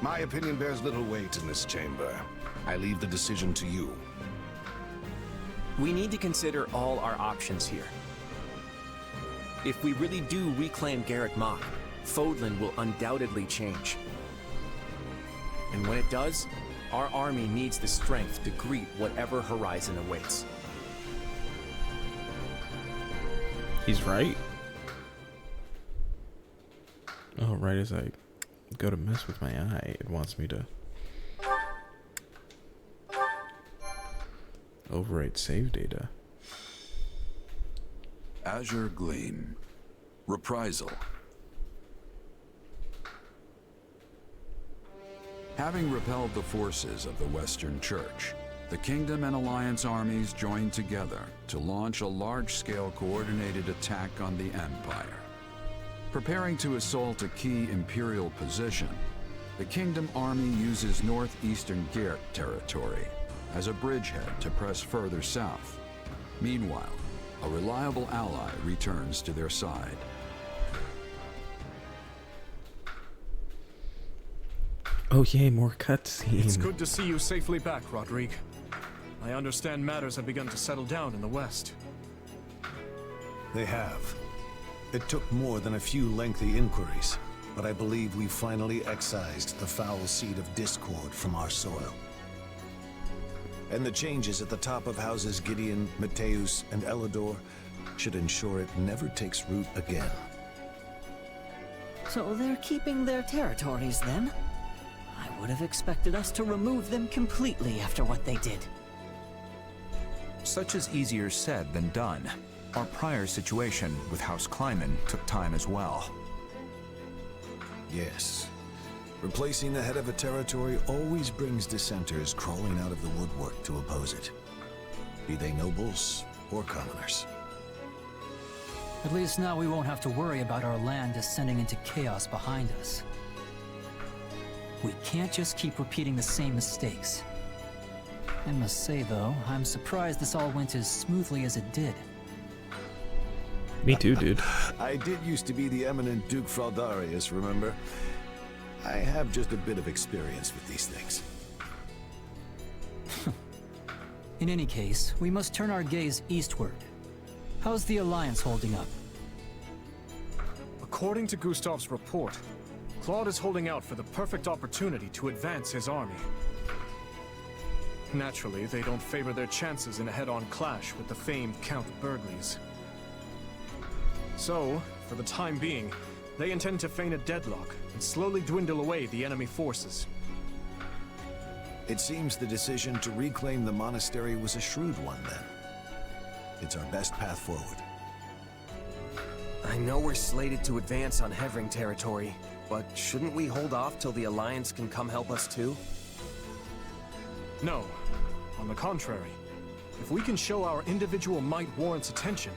my opinion bears little weight in this chamber. I leave the decision to you. We need to consider all our options here. If we really do reclaim Garrick Mach, Fodlan will undoubtedly change. And when it does, our army needs the strength to greet whatever horizon awaits. He's right. Oh, right as I go to mess with my eye, it wants me to overwrite save data. Azure Gleam. Reprisal. Having repelled the forces of the Western Church, the Kingdom and Alliance armies joined together to launch a large-scale coordinated attack on the Empire. Preparing to assault a key Imperial position, the Kingdom army uses northeastern Girth territory as a bridgehead to press further south. Meanwhile, a reliable ally returns to their side. Oh yay, more cutscenes. It's good to see you safely back, Rodrigue. I understand matters have begun to settle down in the West. They have. It took more than a few lengthy inquiries, but I believe we finally excised the foul seed of discord from our soil. And the changes at the top of houses Gideon, Mateus, and Elidor should ensure it never takes root again. So they're keeping their territories then? I would have expected us to remove them completely after what they did. Such is easier said than done. Our prior situation with House Kleiman took time as well. Yes. Replacing the head of a territory always brings dissenters crawling out of the woodwork to oppose it. Be they nobles or commoners. At least now we won't have to worry about our land descending into chaos behind us. We can't just keep repeating the same mistakes. I must say, though, I'm surprised this all went as smoothly as it did. Me too, dude. I did used to be the eminent Duke Fraldarius, remember? I have just a bit of experience with these things. In any case, we must turn our gaze eastward. How's the Alliance holding up? According to Gustav's report, Claude is holding out for the perfect opportunity to advance his army. Naturally, they don't favor their chances in a head-on clash with the famed Count Burgleys. So, for the time being, they intend to feign a deadlock and slowly dwindle away the enemy forces. It seems the decision to reclaim the monastery was a shrewd one, then. It's our best path forward. I know we're slated to advance on Hevring territory, but shouldn't we hold off till the Alliance can come help us too? No. On the contrary, if we can show our individual might warrants attention,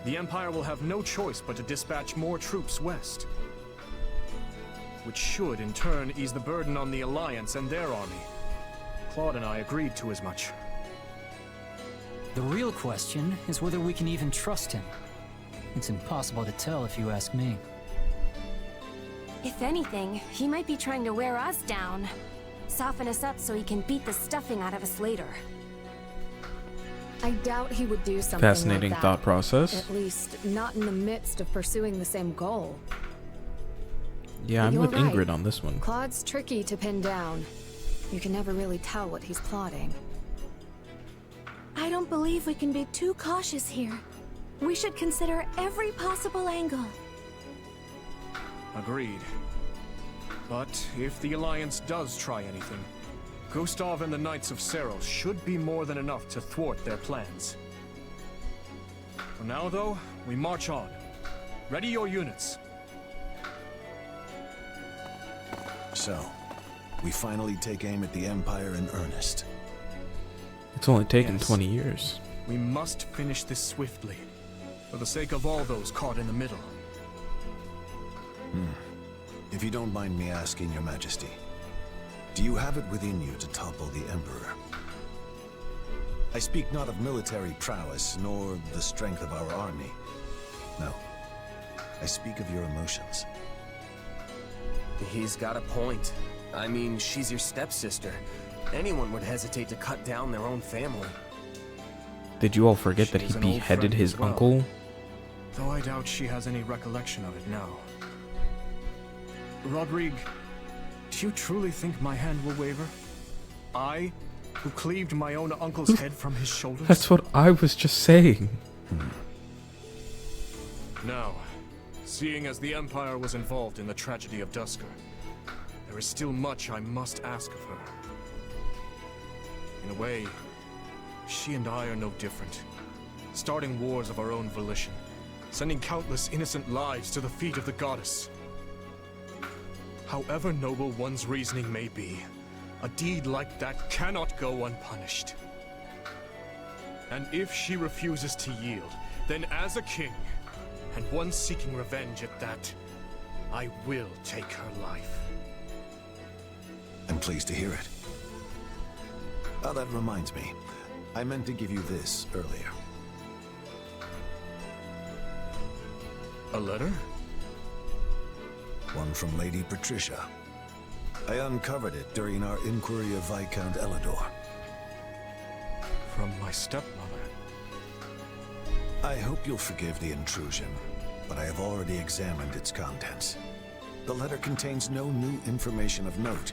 the Empire will have no choice but to dispatch more troops west. Which should, in turn, ease the burden on the Alliance and their army. Claude and I agreed to as much. The real question is whether we can even trust him. It's impossible to tell if you ask me. If anything, he might be trying to wear us down. Soften us up so he can beat the stuffing out of us later. I doubt he would do something Fascinating like that. thought process. At least, not in the midst of pursuing the same goal. Yeah, I'm You're with right. Ingrid on this one. Claude's tricky to pin down. You can never really tell what he's plotting. I don't believe we can be too cautious here. We should consider every possible angle. Agreed. But if the Alliance does try anything, Gustav and the Knights of Serral should be more than enough to thwart their plans. For now, though, we march on. Ready your units. So, we finally take aim at the Empire in earnest. It's only taken Yes. 20 years. We must finish this swiftly, for the sake of all those caught in the middle. If you don't mind me asking, Your Majesty, do you have it within you to topple the Emperor? I speak not of military prowess, nor the strength of our army. No. I speak of your emotions. He's got a point. I mean, she's your stepsister. Anyone would hesitate to cut down their own family. Did you all forget that he She's an old beheaded friend his as well. uncle? Though I doubt she has any recollection of it now. Rodrigue, do you truly think my hand will waver? I, who cleaved my own uncle's head from his shoulders? That's what I was just saying. Now, seeing as the Empire was involved in the tragedy of Duscur, there is still much I must ask of her. In a way, she and I are no different. Starting wars of our own volition, sending countless innocent lives to the feet of the goddess. However noble one's reasoning may be, a deed like that cannot go unpunished. And if she refuses to yield, then as a king, and one seeking revenge at that, I will take her life. I'm pleased to hear it. Oh, that reminds me. I meant to give you this earlier. A letter? One from Lady Patricia. I uncovered it during our inquiry of Viscount Elidor. From my stepmother. I hope you'll forgive the intrusion, but I have already examined its contents. The letter contains no new information of note.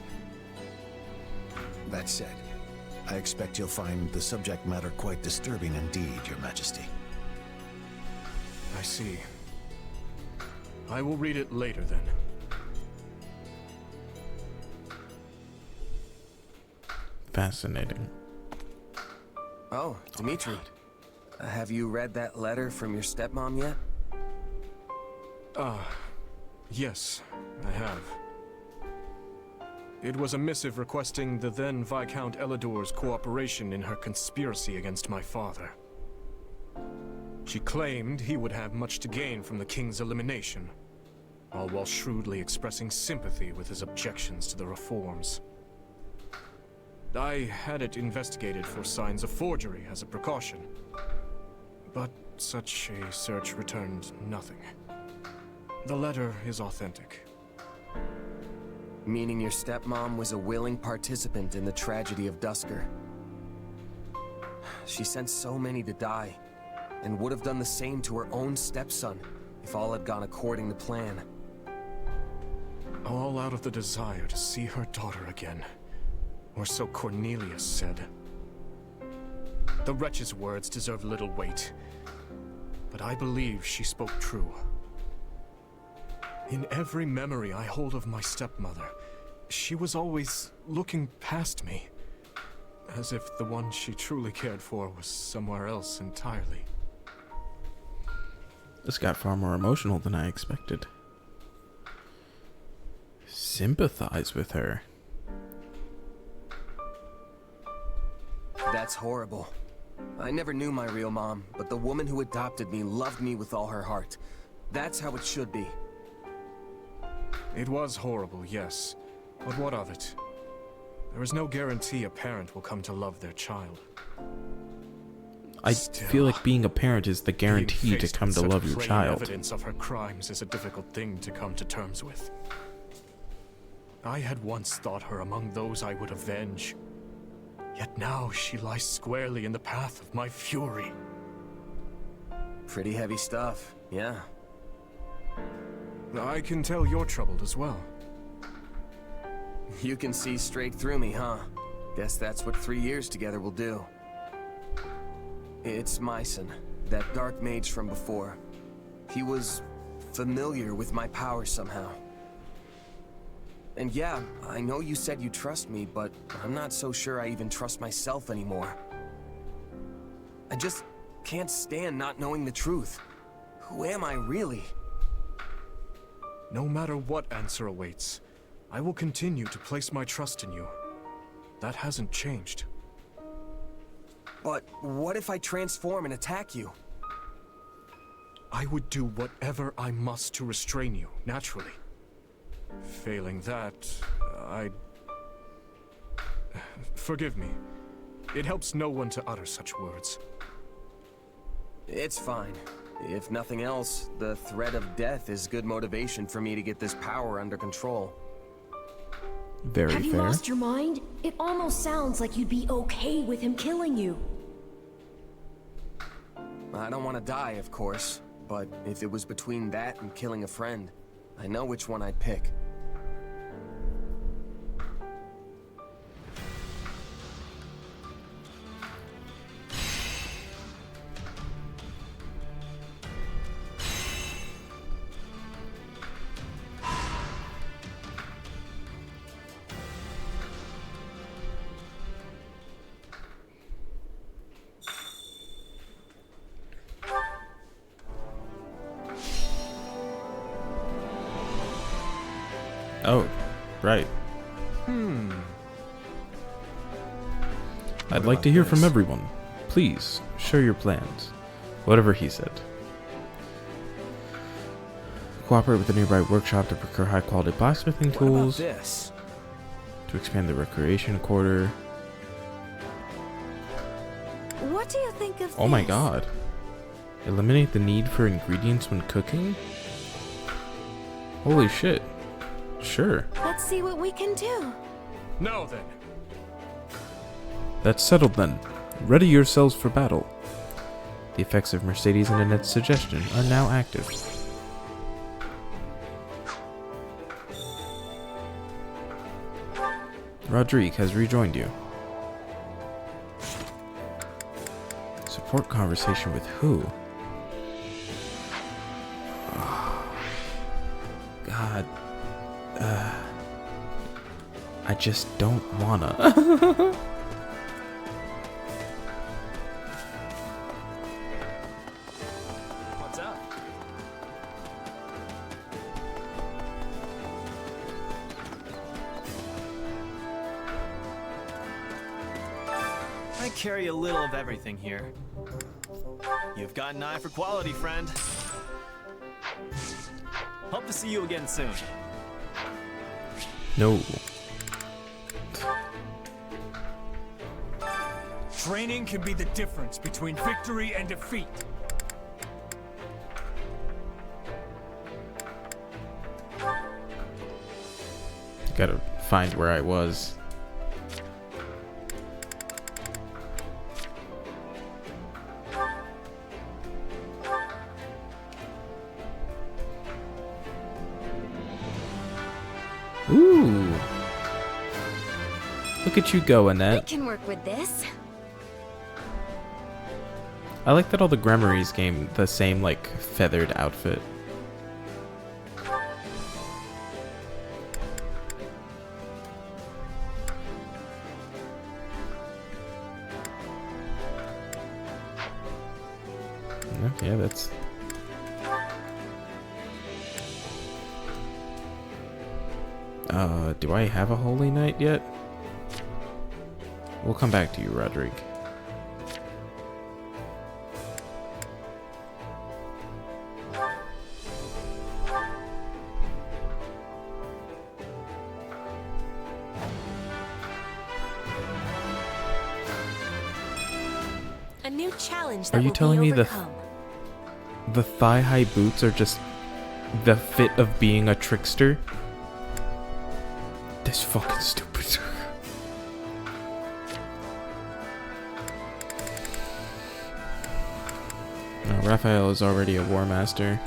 That said, I expect you'll find the subject matter quite disturbing indeed, Your Majesty. I see. I will read it later then. Fascinating. Oh, Dmitri. Have you read that letter from your stepmom yet? Yes, I have. It was a missive requesting the then Viscount Elidor's cooperation in her conspiracy against my father. She claimed he would have much to gain from the king's elimination, all while shrewdly expressing sympathy with his objections to the reforms. I had it investigated for signs of forgery as a precaution, but such a search returned nothing. The letter is authentic. Meaning your stepmom was a willing participant in the tragedy of Duscur. She sent so many to die, and would have done the same to her own stepson if all had gone according to plan. All out of the desire to see her daughter again. Or so Cornelius said. The wretch's words deserve little weight, but I believe she spoke true. In every memory I hold of my stepmother, she was always looking past me, as if the one she truly cared for was somewhere else entirely. This got far more emotional than I expected. Sympathize with her. That's horrible. I never knew my real mom, but the woman who adopted me loved me with all her heart. That's how it should be. It was horrible, yes. But what of it? There is no guarantee a parent will come to love their child. I feel like being a parent is the guarantee to come to love your child. Evidence of her crimes is a difficult thing to come to terms with. I had once thought her among those I would avenge. Yet now she lies squarely in the path of my fury. Pretty heavy stuff, yeah. I can tell you're troubled as well. You can see straight through me, huh? Guess that's what 3 years together will do. It's Myson, that dark mage from before. He was familiar with my power somehow. And yeah, I know you said you trust me, but I'm not so sure I even trust myself anymore. I just can't stand not knowing the truth. Who am I really? No matter what answer awaits, I will continue to place my trust in you. That hasn't changed. But what if I transform and attack you? I would do whatever I must to restrain you, naturally. Failing that, I'd... Forgive me. It helps no one to utter such words. It's fine. If nothing else, the threat of death is good motivation for me to get this power under control. Very fair. Have you lost your mind? It almost sounds like you'd be okay with him killing you. I don't want to die, of course, but if it was between that and killing a friend, I know which one I'd pick. Oh, right. I'd like to hear from everyone. Please, share your plans. Whatever he said. Cooperate with the nearby workshop to procure high-quality blacksmithing tools. What about this? To expand the recreation quarter. What do you think of Oh my this? god. Eliminate the need for ingredients when cooking? Holy shit. Sure. Let's see what we can do. Now then. That's settled then. Ready yourselves for battle. The effects of Mercedes and Annette's suggestion are now active. Rodrigue has rejoined you. Support conversation with who? God. I just don't wanna. What's up? I carry a little of everything here. You've got an eye for quality, friend. Hope to see you again soon. No. Training can be the difference between victory and defeat. Gotta find where I was. Ooh. Look at you go, I Annette. can work with this. I like that all the Grimoires came the same, like, feathered outfit. Yeah, that's... do I have a Holy Knight yet? We'll come back to you, Rodrigue. A new new challenge Are that you will telling be me overcome. the thigh-high boots are just the fit of being a trickster? This fucking stupid. No, Raphael is already a war master.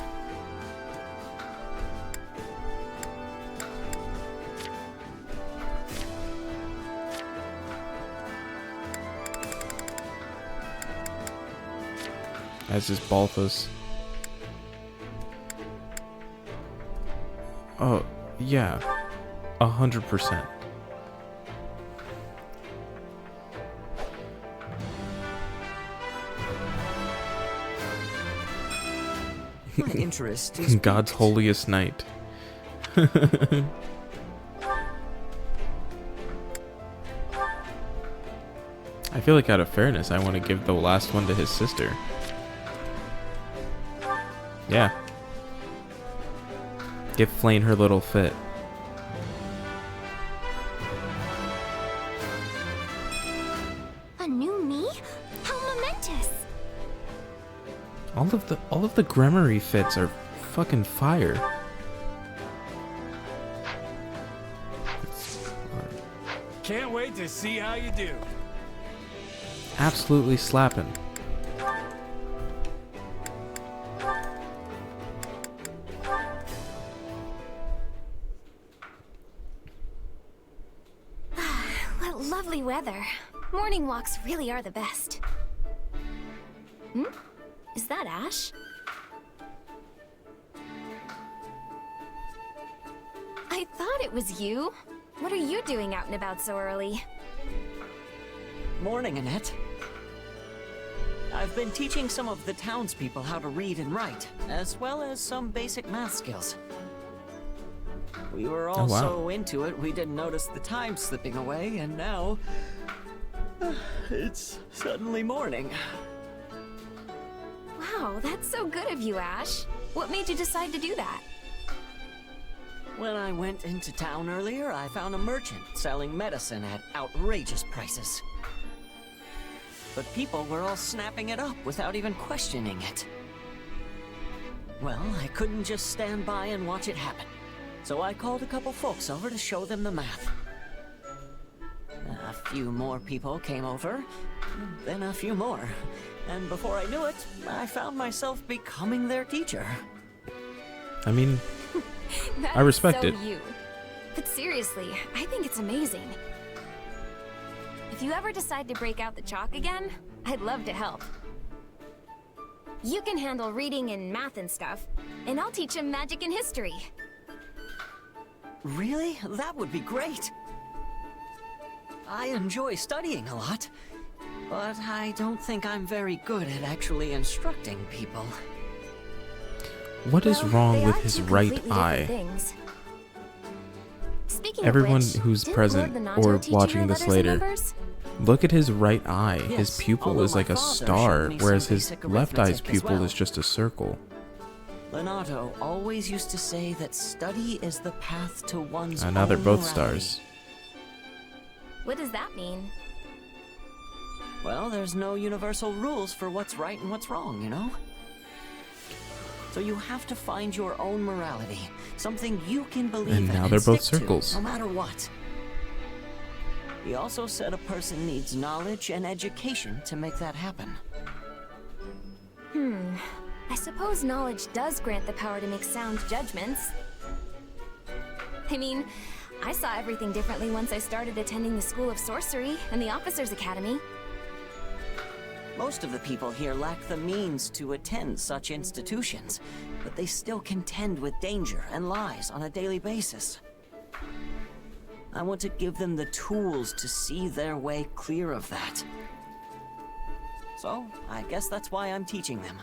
As is Balthus. Oh, yeah. 100%. My interest is God's holiest knight. I feel like out of fairness, I want to give the last one to his sister. Yeah. Give Flane her little fit. A new me? How momentous! All of the Gremory fits are fucking fire. Can't wait to see how you do. Absolutely slapping. What lovely weather. Morning walks really are the best. Hmm? Is that Ash? I thought it was you. What are you doing out and about so early? Morning, Annette. I've been teaching some of the townspeople how to read and write, as well as some basic math skills. We were all so into it, we didn't notice the time slipping away, and now... it's suddenly morning. Wow, that's so good of you, Ash. What made you decide to do that? When I went into town earlier, I found a merchant selling medicine at outrageous prices. But people were all snapping it up without even questioning it. Well, I couldn't just stand by and watch it happen. So I called a couple folks over to show them the math. A few more people came over, then a few more. And before I knew it, I found myself becoming their teacher. I mean, That I respect is it. so you. But seriously, I think it's amazing. If you ever decide to break out the chalk again, I'd love to help. You can handle reading and math and stuff, and I'll teach him magic and history. Really? That would be great. I enjoy studying a lot, but I don't think I'm very good at actually instructing people. What is wrong they with are his two right completely different eye? things. Speaking Everyone of which, who's didn't present Lord Minato or teach you watching your this letters and later, numbers? look at his right eye. His Yes, pupil although is like my a father star, showed me whereas some his basic left eye's arithmetic as pupil well. is just a circle. Leonardo always used to say that study is the path to one's And now they're own both morality. stars. What does that mean? Well, there's no universal rules for what's right and what's wrong, you know? So you have to find your own morality, something you can believe And in now they're both stick to, circles. no matter what. He also said a person needs knowledge and education to make that happen. I suppose knowledge does grant the power to make sound judgments. I mean, I saw everything differently once I started attending the School of Sorcery and the Officers' Academy. Most of the people here lack the means to attend such institutions, but they still contend with danger and lies on a daily basis. I want to give them the tools to see their way clear of that. So, I guess that's why I'm teaching them.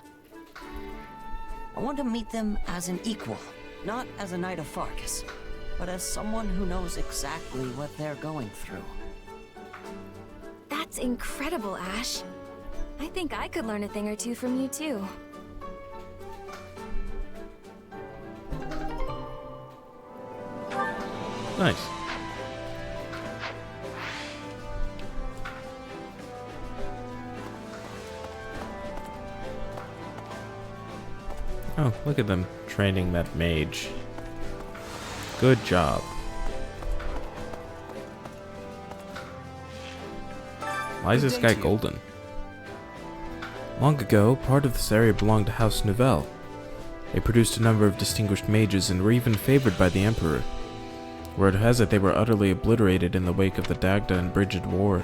I want to meet them as an equal, not as a Knight of Farkas, but as someone who knows exactly what they're going through. That's incredible, Ash. I think I could learn a thing or two from you, too. Nice. Oh, look at them training that mage. Good job. Why is this guy golden? Long ago, part of this area belonged to House Nouvelle. They produced a number of distinguished mages and were even favored by the Emperor. Word has it they were utterly obliterated in the wake of the Dagda and Brigid War.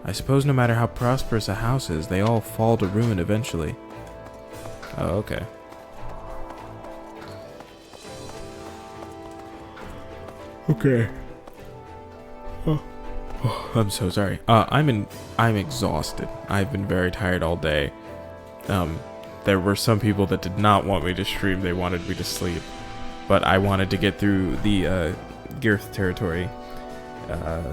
I suppose no matter how prosperous a house is, they all fall to ruin eventually. Oh, okay. Okay. Oh, I'm so sorry. I'm exhausted. I've been very tired all day. There were some people that did not want me to stream. They wanted me to sleep, but I wanted to get through the Girth territory.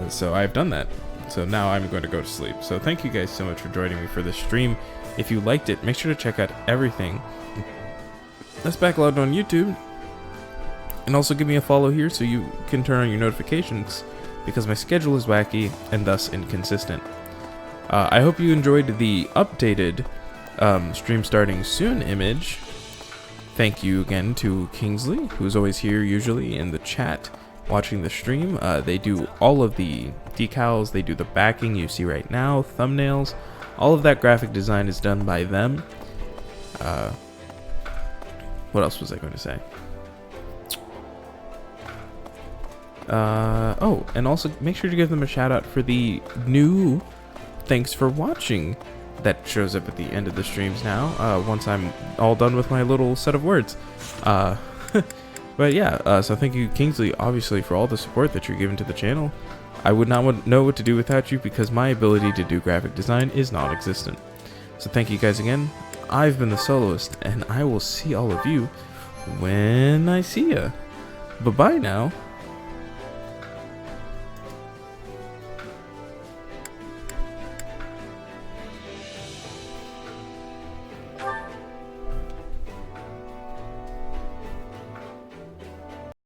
So I've done that. So now I'm going to go to sleep. So thank you guys so much for joining me for this stream. If you liked it, make sure to check out everything that's backlogged on YouTube. And also give me a follow here so you can turn on your notifications, because my schedule is wacky and thus inconsistent. I hope you enjoyed the updated stream starting soon image. Thank you again to Kingsley, who's always here usually in the chat watching the stream. They do all of the decals, they do the backing you see right now, thumbnails, all of that graphic design is done by them. What else was I going to say? Oh, and also make sure to give them a shout out for the new thanks for watching that shows up at the end of the streams now, once I'm all done with my little set of words. But yeah, so thank you, Kingsley, obviously, for all the support that you're giving to the channel. I would not know what to do without you, because my ability to do graphic design is non-existent. So thank you guys again. I've been the Soloist, and I will see all of you when I see ya. Bye-bye now.